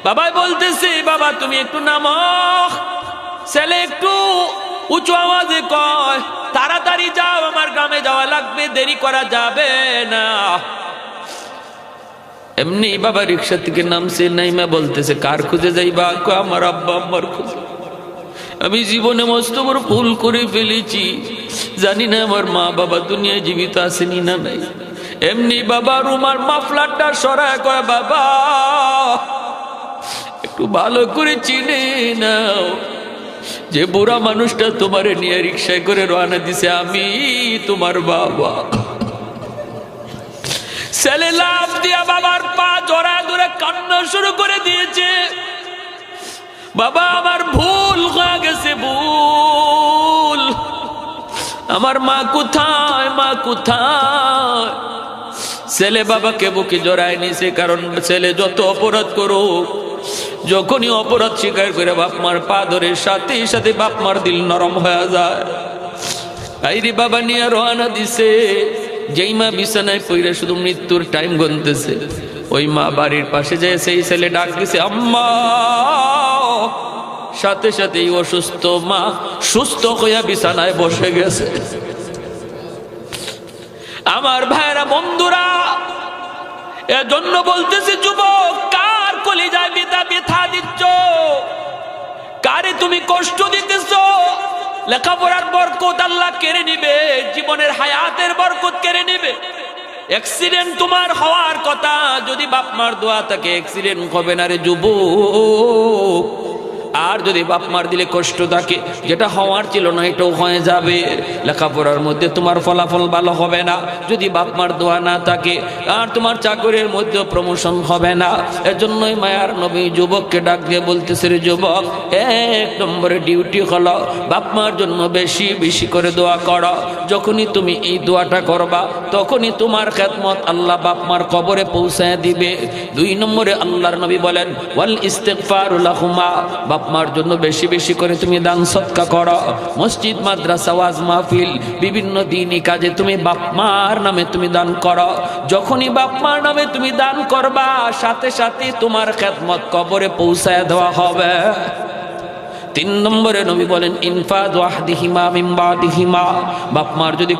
Speaker 1: বাবা বলতেছে, বাবা তুমি একটু নামো। ছেলে একটু উঁচু আওয়াজে কয়, তাড়াতাড়ি যাও, আমার গ্রামে যাওয়া লাগবে, দেরি করা যাবে না। এমনি বাবা রিক্সা থেকে নামছে, নাইমা বলতেছে, কার খুঁজে যাইবা? আমার আব্বা আম্মার খুঁজে। আমি জীবনে মস্ত বড় ভুল করে ফেলেছি, জানি না আমার মা বাবা দুনিয়ায় জীবিত আসেনি না নাই। এমনি বাবা রুমার মাফলারটা সরায় কয়, বাবা একটু ভালো করে চিনে নাও, যে বুড়া মানুষটা তোমারে নিয়ে রিক্সায় করে রওনা দিছে, আমি তোমার বাবা। ছেলে লাফ দিয়া বাবার পা জড়ায় ধরে কান্না শুরু করে দিয়েছে। বাবা আমার ভুল হয়ে গেছে, ভুল, আমার মা কোথায়, মা কোথায়? ছেলে বাবাকে বুকে জড়ায় নিছে, কারণ ছেলে যত অপরাধ করুক, যখনই অপরাধ স্বীকার করে বাপ মার পা ধরে, সাথে সাথে বাপ মার দিল নরম হয়ে যায়। আইরি বাবা নিয়ে রওনা দিছে। যেই মা বিছানায় পইরা শুধু মৃত্যুর টাইম গুনতেছে, ওই মা বাড়ির পাশে যায়, সেই ছেলে ডাক দিছে, আম্মা সাথে সাথেই অসুস্থ মা সুস্থ হইয়া বিছানায় বসে গেছে। আমার ভাইরা বন্ধুরা, এজন্য বলতেছি যুবক, কার কলিজায় ব্যথা দিচ্ছ, কারে তুমি কষ্ট দিতেছ? লেখাপড়ার বরকত আল্লাহ কেড়ে নিবে, জীবনের হায়াতের বরকত কেড়ে নিবে। অ্যাক্সিডেন্ট তোমার হওয়ার কথা, যদি বাপ মার দোয়া থাকে অ্যাক্সিডেন্ট হবে না রে যুবক। আর যদি বাপ মার দিলে কষ্ট থাকে, যেটা হওয়ার ছিল না এটাও হয়ে যাবে। লেখাপড়ার মধ্যে তোমার ফলাফল ভালো হবে না যদি বাপ মার দোয়া না থাকে, আর তোমার চাকরির মধ্যে প্রমোশন হবে না। এজন্যই মায়ার নবী যুবককে ডাক দিয়ে বলতেছে, রে যুবক, 1 নম্বরে ডিউটি হলো বাপ মার জন্য বেশি বেশি করে দোয়া করো। যখনই তুমি এই দোয়াটা করবা, তখনই তোমার খেদমত আল্লাহ বাপ মার কবরে পৌঁছায় দিবে। 2 নম্বরে আল্লাহর নবী বলেন, ওয়াল ইস্তিগফারু লাহুমা, বাপ মার জন্য বেশি বেশি করে তুমি দান সদকা করো। মসজিদ, মাদ্রাসা, ওয়াজ মাহফিল, বিভিন্ন দিনই কাজে তুমি বাপ মার নামে তুমি দান করো। যখনই বাপ মার নামে তুমি দান করবা, সাথে সাথে তোমার খেদমত কবরে পৌঁছায় দেওয়া হবে। 3 নম্বরে নবী বলেন, ইনফাদ ওয়াহদিহিমা মিন বাদিহিমা, বাপ মার যদি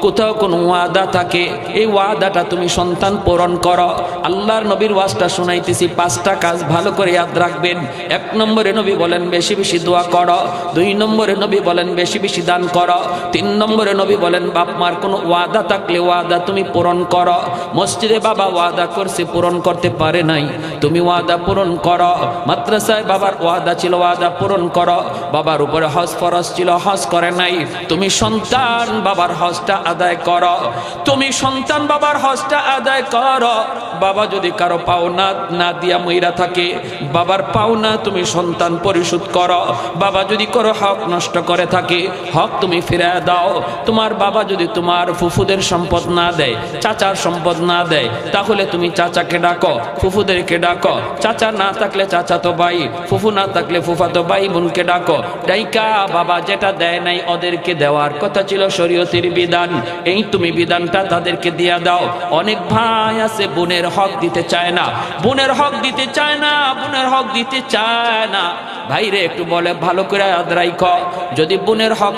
Speaker 1: কোথাও কোনো ওয়াদা থাকে, এই ওয়াদাটা তুমি সন্তান পূরণ করো। আল্লাহর নবীর ওয়াজটা শোনাইতেছি, 5টা কাজ ভালো করে ইয়াদ রাখবেন। 1 নম্বরে নবী বলেন বেশি বেশি দোয়া করো। 2 নম্বরে নবী বলেন বেশি বেশি দান করো। 3 নম্বরে নবী বলেন বাপ মার কোনো ওয়াদা থাকলে ওয়াদা তুমি পূরণ করো। মসজিদে বাবা ওয়াদা করছে, পূরণ করতে পারে নাই, তুমি ওয়াদা পূরণ করো। মাদ্রাসায় বাবার ওয়াদা ছিল, ওয়াদা পূরণ করো। বাবার উপরে হজ ফরজ ছিল, হজ করে নাই, তুমি সন্তান বাবার হজটা আদায় করো। তুমি সন্তান বাবার হজটা আদায় করো। বাবা যদি কারো পাওনা না দিয়া মইরা থাকে, বাবার পাওনা তুমি সন্তান পরিশোধ করো। বাবা যদি কারো হক নষ্ট করে থাকে, হক তুমি ফিরে দাও। তোমার বাবা যদি তোমার ফুফুদের সম্পদ না দেয়, চাচার সম্পদ না দেয়, তাহলে তুমি চাচাকে ডাকো, ফুফুদেরকে ডাকো। চাচা না থাকলে চাচাতো ভাই, ফুফু না থাকলে ফুফাতো ভাই বোনকে ডাকো। ডাইকা বাবা যেটা দেয় নাই ওদেরকে দেওয়ার কথা ছিল শরীয়তের বিধান, এই তুমি বিধানটা তাদেরকে দিয়া দাও। অনেক ভাই আছে বোনের হক দিতে চায় না, বোনের হক দিতে চায় না, বোনের হক দিতে চায় না। ভাইরে একটু বলে ভালো করে ইয়াদ রাখো, যদি বোনের হক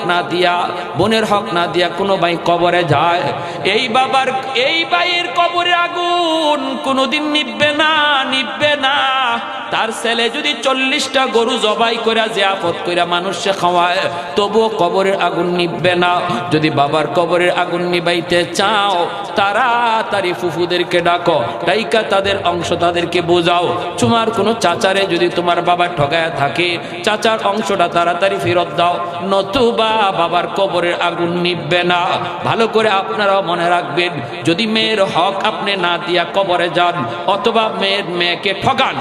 Speaker 1: না দিয়া কোনো ভাই কবরে যায়, এই বাবার এই ভাইয়ের কবরে আগুন কোনোদিন নিভবে না। তার ছেলে যদি 40টা গরু জবাই করে জিয়াফত করে মানুষে খাওয়ায়, তবুও কবরের আগুন নিভবে না। যদি বাবার কবরের আগুন নিবাইতে চাও, তাড়াতাড়ি ফুফুদেরকে ডাকো, ডাইকা তাদের অংশ তাদেরকে বোঝাও। তোমার কোনো চাচারে যদি তোমার বাবা ঠগায় থাকে, চাচার অংশটা তাড়াতাড়ি ফেরত দাও, নতুবা বাবার কবরের আগুন নিভবে না। ভালো করে আপনারাও মনে রাখবেন, যদি মেয়ের হক আপনি না দিয়া কবরে যান, অথবা মেয়েকে ঠগান,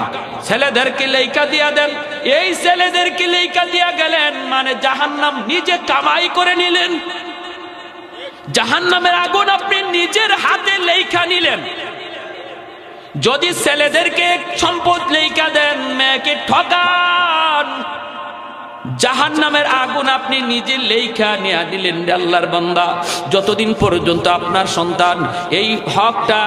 Speaker 1: ছেলেদেরকে লেখা দিয়া দেন, এই ছেলেদেরকে লেখা দিয়া গেলেন মানে জাহান্নাম নিজে কামাই করে নিলেন। জাহান্নামের আগুন আপনি নিজের হাতে লেখা নিলেন। যদি ছেলেদেরকে সম্পদ লেখা দেন, মেয়েকে ঠকান, জাহান্নামের আগুন আপনি নিজে লেখা নিয়ে নিলেন। আল্লাহর বান্দা, যতদিন পর্যন্ত আপনার সন্তান এই হকটা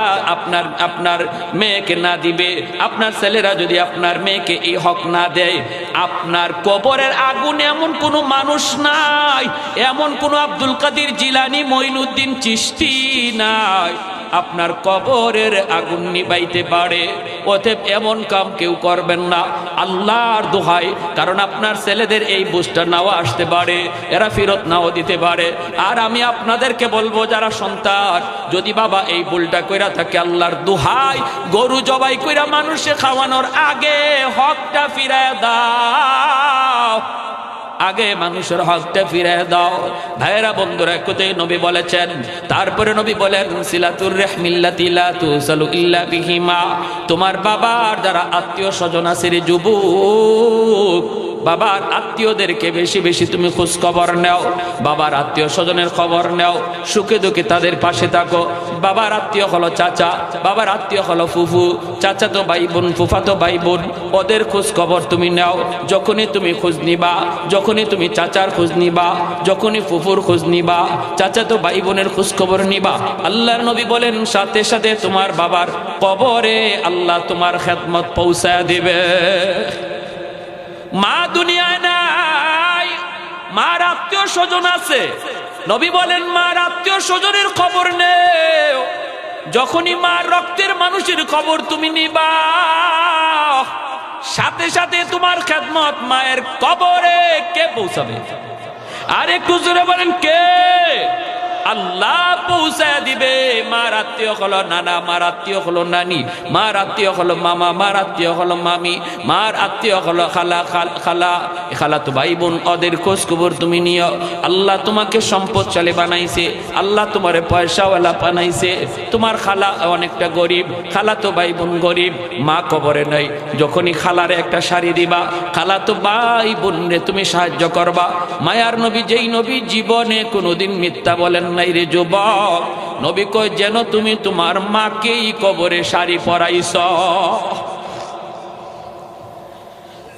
Speaker 1: আপনার মেয়েকে না দিবে, আপনার ছেলেরা যদি আপনার মেয়েকে এই হক না দেয়, আপনার কবরের আগুন এমন কোনো মানুষ নাই, এমন কোনো আব্দুল কাদের জিলানী, মঈনুদ্দিন চিশতি নাই, আপনার কবরের আগুন নিবাইতে পারে। অতএব এমন কাম কেউ করবেন না, আল্লাহর দোহাই। কারণ আপনার ছেলেদের এই বুঝটা নাও আসতে পারে, এরা ফেরত নাও দিতে পারে। আর আমি আপনাদেরকে বলবো, যারা সন্তান যদি বাবা এই ভুলটা কইরা থাকে, আল্লাহর দোহাই, গরু জবাই কইরা মানুষে খাওয়ানোর আগে হকটা ফিরায় দাও, আগে মানুষের হকটা ফিরে দাও। ভাইরা বন্ধুরা, কোথায় নবী বলেছেন, তারপরে নবী বলেন, সিলাতুর রাহমিল্লাতি লা তুসালু ইল্লা বিহিমা, তোমার বাবার যারা আত্মীয় স্বজন আছে রে যুবক, বাবার আত্মীয়দেরকে বেশি বেশি তুমি খোঁজ খবর নাও, বাবার আত্মীয় স্বজনের খবর নাও, সুখে দুঃখে তাদের পাশে থাকো। বাবার আত্মীয় হলো চাচা, বাবার আত্মীয় হলো ফুফু, চাচাতো ভাই বোন, ফুফাতো ভাই বোন, ওদের খোঁজ খবর তুমি নাও। যখনই তুমি খোঁজ নিবা, যখনই তুমি চাচার খোঁজ নিবা, যখনই ফুফুর খোঁজ নিবা, চাচাতো ভাই বোনের খোঁজ খবর নিবা, আল্লাহর নবী বলেন সাথে সাথে তোমার বাবার কবরে আল্লাহ তোমার খেদমত পৌঁছায় দিবে। মা দুনিয়ায় আত্মীয় স্বজন আছে, নবী বলেন মার আত্মীয় স্বজনের খবর নেও। যখনই মার রক্তের মানুষের খবর তুমি নিবা, সাথে সাথে তোমার খেদমত মায়ের কবরে কে পৌঁছাবে? আর একটু জোরে বলেন কে? আল্লাহ পৌঁছায় দিবে। মার আত্মীয় হলো নানা, মার আত্মীয় হলো নানি, মার আত্মীয় হলো মামা, মার আত্মীয় হলো মামি, মার আত্মীয় হলো খালা, খালা তো ভাই বোন, ওদের খোঁজ খবর তুমি নিও। আল্লাহ তোমাকে সম্পদশালী বানাইছে, আল্লাহ তোমারে পয়সাওয়ালা বানাইছে। তোমার খালা অনেকটা গরিব, খালা তো ভাই বোন গরিব, মা কবরে নাই। যখনই খালারে একটা শাড়ি দিবা, খালা তো ভাই বোন রে তুমি সাহায্য করবা। মায়ার নবী, যেই নবী জীবনে কোনোদিন মিথ্যা বলেন নাই রে যুবক, নবী কয় যেন তুমি তোমার মাকেই কবরে শাড়ি পরাইছ।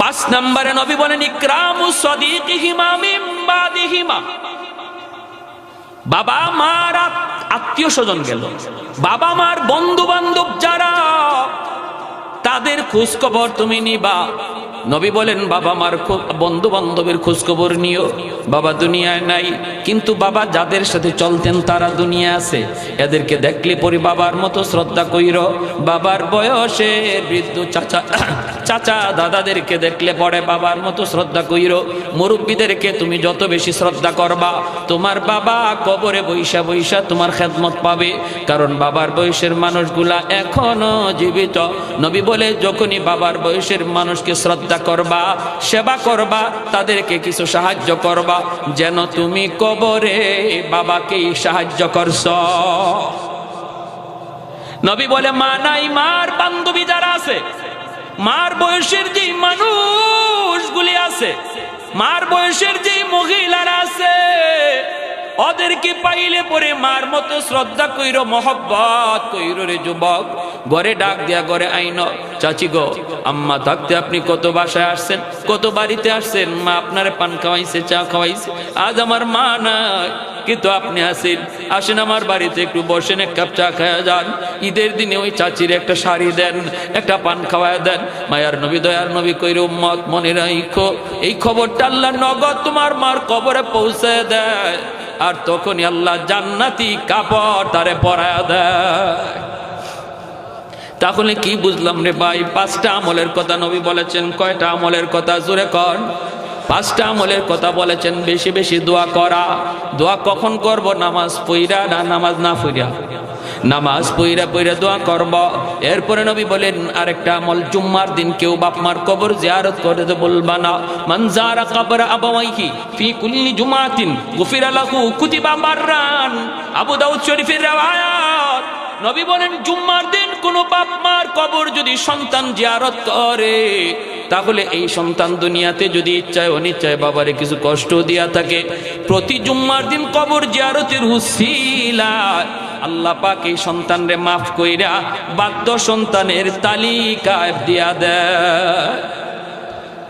Speaker 1: 5 নম্বরে নবী বলেন ইকরামু সাদিকিহিমা মিন বাদিহিমা। বাবা মার আত্মীয় স্বজন গেল, বাবা মার বন্ধু বান্ধব যারা, তাদের খোঁজ খবর তুমি নিবা। নবী বলেন বাবা মার বন্ধু বান্ধবের খোঁজ খবর নিও। বাবা দুনিয়ায় নাই, কিন্তু বাবা যাদের সাথে চলতেন তারা দুনিয়া আছে। এদেরকে দেখলে পরে বাবার মতো শ্রদ্ধা কইর। বাবার বয়সে বৃদ্ধ চাচা দাদাদেরকে দেখলে পরে বাবার মতো শ্রদ্ধা কইর। মুরব্বীদেরকে তুমি যত বেশি শ্রদ্ধা করবা, তোমার বাবা কবরে বৈশা বৈশা তোমার খেদমত পাবে। কারণ বাবার বয়সের মানুষগুলা এখনো জীবিত। নবী বলে যখনই বাবার বয়সের মানুষকে শ্রদ্ধা করবা, সেবা করবা, তাদেরকে কিছু সাহায্য করবা, যেন তুমি কবরে বাবাকেই সাহায্য করছ। নবী বলে মা নাই, মার বান্ধবী যারা আছে, মার বয়সের যে মানুষগুলি আছে, মার বয়সের যে মহিলারা আছে, ওদেরকে পাইলে পরে মার মতো শ্রদ্ধা কইরো, মহব্বত কইরো রে যুবক। ঘরে ডাক দিয়া ঘরে আইন, চাচি গো, আম্মা থাকতে আপনি কত বাসায় আসছেন, কত বাড়িতে আসছেন, মা আপনারে পান খাওয়াইছে, চা খাওয়াইছে। আজ আমার মা নাই, কিন্তু আপনি আসেন আমার বাড়িতে, একটু বসেন, এক কাপ চা খাওয়া যান। ঈদের দিনে ওই চাচির একটা শাড়ি দেন, একটা পান খাওয়ায় দেন। মায়ার নবী, দয়ার নবী কইরে উম্মত মনে রাখো, এই খবরটা আল্লাহ নগদ তোমার মার কবরে পৌঁছে দেয়। আর তখনই আল্লাহ জান্নাতি কাপড় তারে পরায় দেয়। তাহলে কি বুঝলাম রে ভাই? 5টা আমলের কথা নবী বলেছেন। কয়টা আমলের কথা? জোরে কর। 5টা আমলের কথা বলেছেন। বেশি বেশি দোয়া করা। দোয়া কখন করব? নামাজ পইরা না নামাজ না পইরা? নামাজ পইরা পইরা দোয়া করব। এরপরে নবী বলেন আরেকটা আমল, জুম্মার দিন কেউ বাপ মার কবর জিয়ারত করতে বলবা না। মান যারা কবর আবাওয়াইহি ফি কুল্লি জুমাতিন গুফিরা লাহু কুতিবা মাররান। আবু দাউদ শরীফের riwayat। নবী বলেন জুম্মার দিন কোন বাপ মার কবর যদি সন্তান জিয়ারত করে, তাহলে এই সন্তান দুনিয়াতে যদি ইচ্ছায় অনিচ্ছায় বাবারে কিছু কষ্ট দিয়া থাকে, প্রতি জুম্মার দিন কবর জিয়ারতের উসিলায় আল্লাহ পাক এই সন্তানরে মাফ কইরা বাধ্য সন্তানের তালিকায় দিয়া দেয়।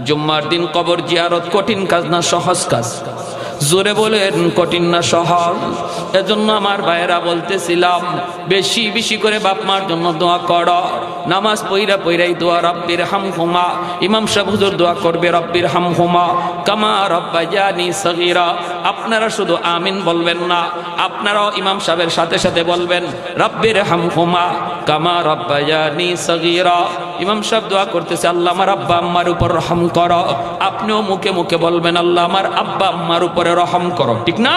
Speaker 1: জুম্মার দিন কবর জিয়ারত কঠিন কাজ না সহজ কাজ? জোরে বলেন কঠিন না সহজ? এজন্য আমার ভাইয়েরা বলতেছিলাম, বেশি বেশি করে বাপ মার জন্য দোয়া করো। নামাজ পইরা পইরাই দোয়া, রব্বির হামহুমা। ইমাম সাহেব হুজুর দোয়া করবে, রব্বির হামহুমা কামা রব্বায়ানি সগীরা। আপনারা শুধু আমিন বলবেন না, আপনারাও ইমাম সাহেবের সাথে সাথে বলবেন, রব্বির হামহুমা কামা রব্বায়ানি সগীরা। ইমাম সাহেব দোয়া করতেছে, আল্লাহ আমার আব্বা আম্মার উপর রহম করো। আপনিও মুখে মুখে বলবেন, আল্লাহ আমার আব্বা আম্মার উপরে রহম করো। ঠিক না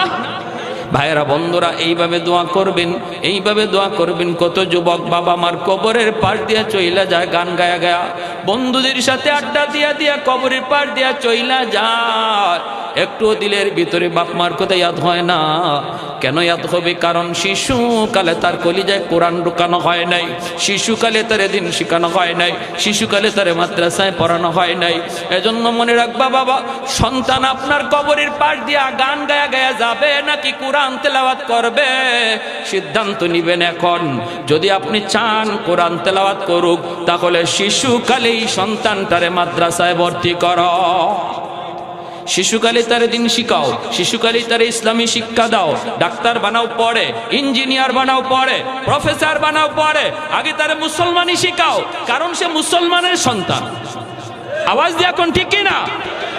Speaker 1: ভাইয়েরা, বন্ধুরা? এইভাবে দোয়া করবেন, এইভাবে দোয়া করবেন। কত যুবক বাবা মার কবরের পাশ দিয়া চইলা যায় গান গায়া গায়া, বন্ধুদের সাথে আড্ডা দিয়া দিয়া কবরের পাশ দিয়া চইলা যায়। একটু দিলের ভিতরে বাপ মার কথা ইয়াদ হয় না। কেন ইয়াদ হবে? কারণ শিশুকালে তার কলিজায় কোরআন ঢুকানো হয় নাই, শিশুকালে তার দিন শিখানো হয় নাই, শিশুকালে তার মাদ্রাসায় পড়ানো হয় নাই। এজন্য মনে রাখবা বাবা, সন্তান আপনার কবরের পাশ দিয়া গান গায়া গায়া যাবে নাকি কোরআন তেলাওয়াত করবে, সিদ্ধান্ত নিবেন এখন। যদি আপনি চান কোরআন তেলাওয়াত করুক, তাহলে শিশুকালেই সন্তানটারে মাদ্রাসায় ভর্তি করো। শিশুকালে তারে দিন শিখাও, শিশুকালে তারে ইসলামী শিক্ষা দাও। ডাক্তার বানাও পড়ে, ইঞ্জিনিয়ার বানাও পড়ে, প্রফেসর বানাও পড়ে, আগে তারে মুসলমানই শিখাও, কারণ সে মুসলমানের সন্তান। আওয়াজ দিয়ে এখন ঠিক কিনা?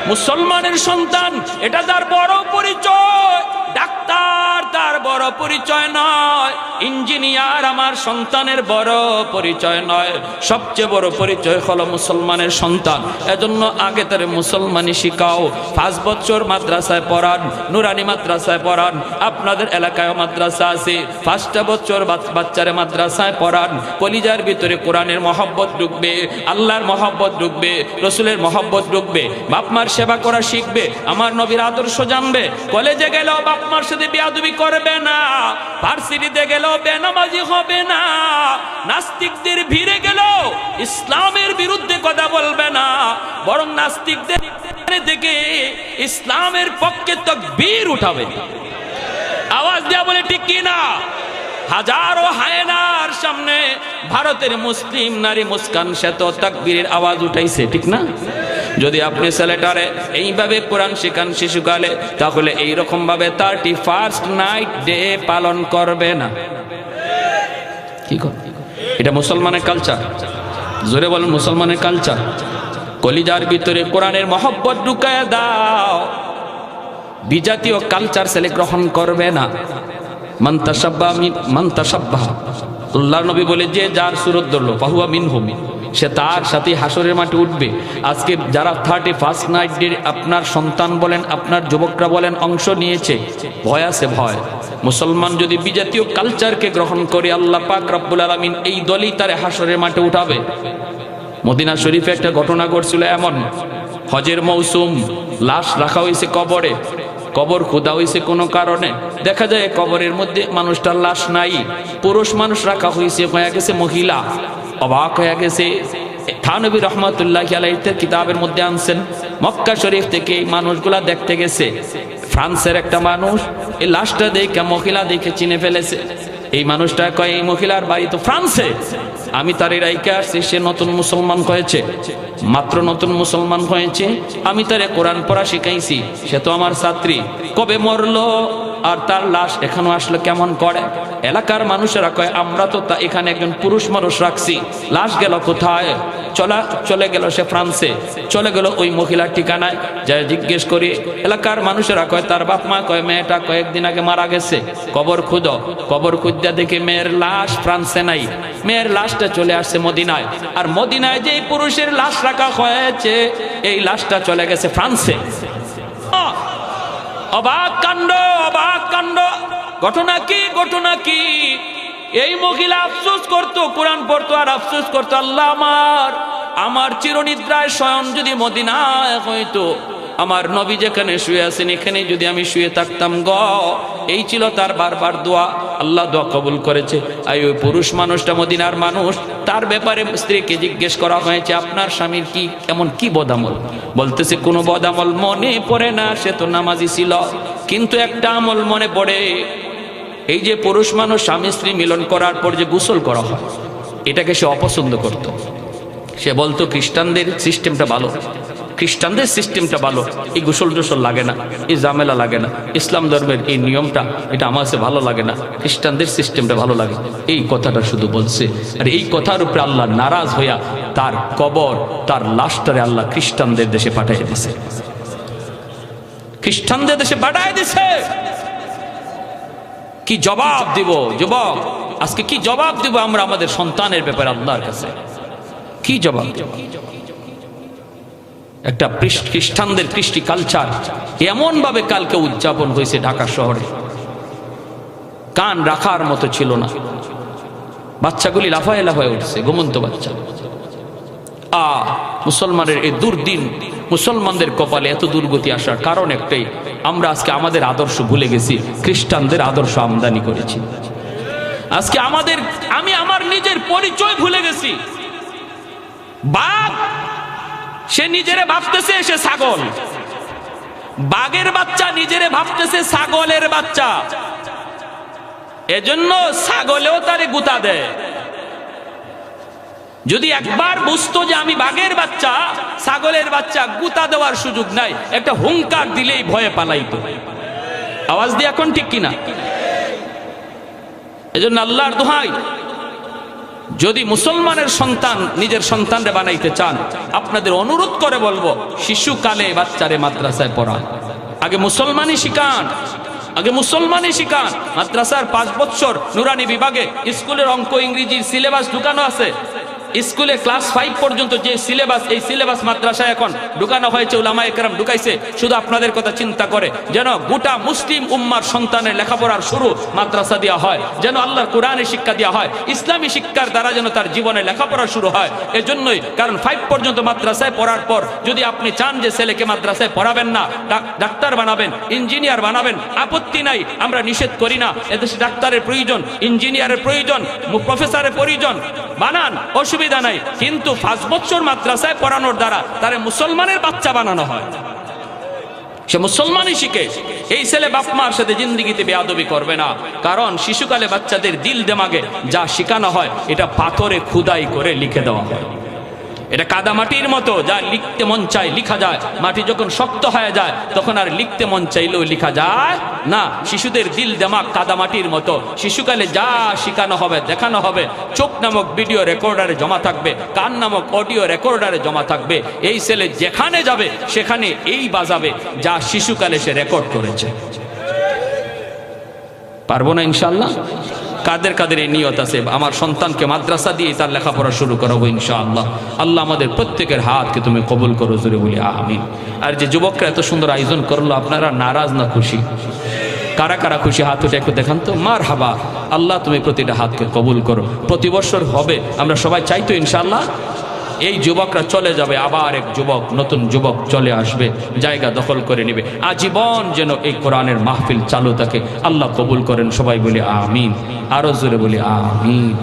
Speaker 1: মুসলমানের সন্তান এটা তার বড় পরিচয়। ডাক্তার তার বড় পরিচয় নয়, ইঞ্জিনিয়ার আমার সন্তানের বড় পরিচয় নয়, সবচেয়ে বড় পরিচয় হলো মুসলমানের সন্তান। এজন্য আগে তারে মুসলমানি শিখাও। 5 বছর মাদ্রাসায় পড়ান, নুরানি মাদ্রাসায় পড়ান, আপনাদের এলাকায় মাদ্রাসা আছে, 5টা বছর বাচ্চারে মাদ্রাসায় পড়ান। কলিজার ভিতরে কোরআনের মহব্বত ঢুকবে, আল্লাহর মহব্বত ঢুকবে, রসুলের মহব্বত ঢুকবে, বাপ মার সেবা করা শিখবে, আমার নবীর আদর্শ জানবে। কলেজে গেলেও বাপ মার সাথে বেয়াদবি করবে না, ভার্সিটিতে গেলেও বেনামাজি হবে না, নাস্তিকদের ভিড়ে গেলেও ইসলামের বিরুদ্ধে কথা বলবে না, বরং নাস্তিকদের থেকে ইসলামের পক্ষে তাকবীর উঠাবে। আওয়াজ দেয়া বলে ঠিক কি না? হাজারো হায়নার সামনে ভারতের মুসলিম নারী মুস্কান সে তো তাকবীরের আওয়াজ উঠাইছে, ঠিক না? যদি আপনি ছেলেটারে এইভাবে কোরআন শেখান শিশুকালে, তাহলে এইরকম ভাবে 31st নাইট ডে পালন করবে না। কি করবে? এটা মুসলমানের কালচার। জোরে বলেন, মুসলমানের কালচার। কলিজার ভিতরে কোরআনের মহব্বত ঢুকায়া দাও। বিজাতীয় কালচার ছেলে গ্রহণ করবে না। মান তাশাব্বাহা, আল্লাহর নবী বলে যে যার সুরত ধরলো ফাহুয়া মিনহুম, সে তার সাথে হাসরের মাঠে উঠবে। আজকে যারা 31st নাইট ডে আপনার সন্তান বলেন, আপনার যুবকরা বলেন অংশ নিয়েছে, ভয় আছে, ভয়। মুসলমান যদি বিজাতীয় কালচারকে গ্রহণ করে, আল্লাহ পাক রব্বুল আলামিন এই দলই তারে হাসরের মাঠে উঠাবে। মদিনা শরীফে একটা ঘটনা ঘটছিল এমন, হজের মৌসুম, লাশ রাখা হয়েছে কবরে, কবর খোদা হয়েছে কোনো কারণে, দেখা যায় কবরের মধ্যে মানুষটার লাশ নাই, পুরুষ মানুষ রাখা হয়েছে, হয়ে গেছে মহিলা। অবাক হয়ে গেছে। থানবী রহমাতুল্লাহি আলাইহি কিতাবের মধ্যে আনছেন, মক্কা শরীফ থেকে এই মানুষগুলা দেখতে গেছে। ফ্রান্সের একটা মানুষ এই লাশটা দেখে, মহিলা দেখে চিনে ফেলেছে। এই মানুষটা কয়, এই মহিলার বাড়ি তো ফ্রান্সে, আমি তার রাইকে আসছি, সে নতুন মুসলমান হয়েছে, মাত্র নতুন মুসলমান হয়েছে, আমি তারে কোরআন পড়া শিখাইছি, সে তো আমার ছাত্রী, কবে মরলো আর তার লাশ এখনো আসলে কেমন করে? এলাকার মানুষেরা কয়, আমরা তো এখানে একজন পুরুষ মানুষ রাখছি, লাশ গেল কোথায়? চলে গেল সে ফ্রান্সে, চলে গেল ওই মহিলার ঠিকানায়। যাই জিজ্ঞেস করি, এলাকার মানুষেরা কয়, তার বাপ মা কয় মেয়েটা কয়েকদিন আগে মারা গেছে, কবর খুঁজো। কবর খুঁজা দেখে মেয়ের লাশ ফ্রান্সে নাই, মেয়ের লাশটা চলে আসছে মদিনায়। আর মদিনায় যে পুরুষের লাশ রাখা হয়েছে, এই লাশটা চলে গেছে ফ্রান্সে। অবাক কাণ্ড, অবাক কাণ্ড। ঘটনা কি? ঘটনা কি? এই মহিলা আফসোস করতো, কোরআন পড়তো আর আফসোস করতো, আল্লাহ আমার চিরনিদ্রায় শয়ন যদি মদিনায় হইতো, আমার নবী যেখানে শুয়ে আছেন এখানে যদি আমি শুয়ে থাকতাম গ। এই ছিল তার বারবার দোয়া, আল্লাহ দোয়া কবুল করেছে। আর ওই পুরুষ মানুষটা মদিনার মানুষ, তার ব্যাপারে স্ত্রীকে জিজ্ঞেস করা হয়েছে, আপনার স্বামীর কি এমন কি বদামল? বলতেছে কোনো বদামল মনে পড়ে না, সে তো নামাজি ছিল, কিন্তু একটা আমল মনে পড়ে, এই যে পুরুষ মানুষ স্বামী স্ত্রী মিলন করার পর যে গোসল করা হয়, এটাকে সে অপছন্দ করত। সে বলতো খ্রিস্টানদের সিস্টেমটা ভালো, খ্রিস্টানদের সিস্টেমটা ভালো, এই গোসল টোসল লাগে না, এই ঝামেলা লাগে না, ইসলাম ধর্মের এই নিয়মটা এটা আমার কাছে ভালো লাগে না, খ্রিস্টানদের সিস্টেমটা ভালো লাগে। এই কথাটা শুধু বলছে। আর এই কথার উপরে আল্লাহ নারাজ হইয়া তার কবর, তার লাশটারে আল্লাহ খ্রিস্টানদের দেশে পাঠিয়ে দিছে, খ্রিস্টানদের দেশে পাঠিয়ে দিছে। কি জবাব দিব যুবক? আজকে কি জবাব দিব আমরা আমাদের সন্তানের ব্যাপারে আল্লাহর কাছে? কি জবাব দেব? একটা খ্রিস্টানদের কৃষ্টি কালচার এমন ভাবে কালকে উদযাপন হয়েছে ঢাকা শহরে, কান রাখার মতো ছিল না। বাচ্চাগুলি লাফায় লাফায় উঠছে, ঘুমন্ত বাচ্চা। মুসলমানের এই দুর্দিন, মুসলমানদের কপালে এত দুর্গতি আসার কারণ একটাই, আমরা আজকে আমাদের আদর্শ ভুলে গেছি, খ্রিস্টানদের আদর্শ আমদানি করেছি। আজকে আমি আমার নিজের পরিচয় ভুলে গেছি। বাঘ, সে নিজেরে ভাবতেছে সে ছাগল, বাঘের বাচ্চা নিজেরে ভাবতেছে ছাগলের বাচ্চা, এজন্য ছাগলেও তারে গুতা দেয়। যদি একবার বুঝতো যে আমি বাঘের বাচ্চা, ছাগলের বাচ্চা, গুতা দেওয়ার সুযোগ নাই, একটা হুঙ্কার দিলেই ভয়ে পালাইতো। আওয়াজ দিয়ে এখন ঠিক কিনা? এজন্য আল্লাহর দোহাই, যদি মুসলমানের সন্তান নিজের সন্তানরে বানাইতে চান, আপনাদের অনুরোধ করে বলবো, শিশুকালে বাচ্চারে মাদ্রাসায় পড়ান। আগে মুসলমানই শিখান, আগে মুসলমানই শিখান। মাদ্রাসার 5 বছর নুরানি বিভাগে স্কুলের অঙ্ক ইংরেজির সিলেবাস ঢুকানো আছে। স্কুলে ক্লাস 5 পর্যন্ত যে সিলেবাস, এই সিলেবাস মাদ্রাসায় এখন ঢুকানো হয়েছে, উলামায়ে কেরাম ঢুকাইছে। শুধু আপনাদের কথা চিন্তা করে যেন গোটা মুসলিম উম্মার সন্তানের লেখাপড়ার শুরু মাদ্রাসা দেওয়া হয়, যেন আল্লাহর কোরআনের শিক্ষা দেওয়া হয়, ইসলামী শিক্ষার দ্বারা যেন তার জীবনে লেখাপড়া শুরু হয়। এজন্যই, কারণ 5 পর্যন্ত মাদ্রাসায় পড়ার পর যদি আপনি চান যে ছেলেকে মাদ্রাসায় পড়াবেন না, ডাক্তার বানাবেন, ইঞ্জিনিয়ার বানাবেন, আপত্তি নাই, আমরা নিষেধ করি না। এদেশে ডাক্তারের প্রয়োজন, ইঞ্জিনিয়ারের প্রয়োজন, প্রফেসরের প্রয়োজন, বানান, অসুবিধা নাই। কিন্তু 5 বছর মাদ্রাসায় পড়ানোর দ্বারা তারে মুসলমানের বাচ্চা বানানো হয়, সে মুসলমানই শিখে। এই ছেলে বাপ মার সাথে জিন্দিগিতে বেয়াদবি করবে না, কারণ শিশুকালে বাচ্চাদের দিল দেমাগে যা শিখানো হয় এটা পাথরে খুদাই করে লিখে দেওয়া হয়। এটা কাদা মাটির মতো, যা লিখতে মন চায় লিখা যায়, মাটি যখন শক্ত হয়ে যায় তখন আর লিখতে মন চাইলেও লিখা যায় না। শিশুদের দিল দেমাগ কাদা মাটির মতো, শিশুকালে যা শিখানো হবে, দেখানো হবে, চোখ নামক ভিডিও রেকর্ডারে জমা থাকবে, কান নামক অডিও রেকর্ডারে জমা থাকবে। এই ছেলে যেখানে যাবে সেখানে এই বাজাবে যা শিশুকালে সে রেকর্ড করেছে। পারবো না ইনশাআল্লাহ? কাদের কাদের এই নিয়ত আছে আমার সন্তানকে মাদ্রাসা দিয়ে তার লেখাপড়া শুরু করাবো ইনশাআল্লাহ? আল্লাহ আমাদের প্রত্যেকের হাতকে তুমি কবুল করো, জোরে বলি আমিন। আর যে যুবকরা এত সুন্দর আয়োজন করলো, আপনারা নারাজ না খুশি? কারা কারা খুশি হাত উঠে একটু দেখান তো। মারহাবা। আল্লাহ তুমি প্রতিটা হাতকে কবুল করো। প্রতি বছর হবে, আমরা সবাই চাই তো ইনশাআল্লাহ। এই যুবকরা চলে যাবে, আবার এক যুবক, নতুন যুবক চলে আসবে, জায়গা দখল করে নেবে। আজীবন যেন এই কোরআনের মাহফিল চালু থাকে। আল্লাহ কবুল করেন, সবাই বলি আমিন। আরো জোরে বলি আমিন।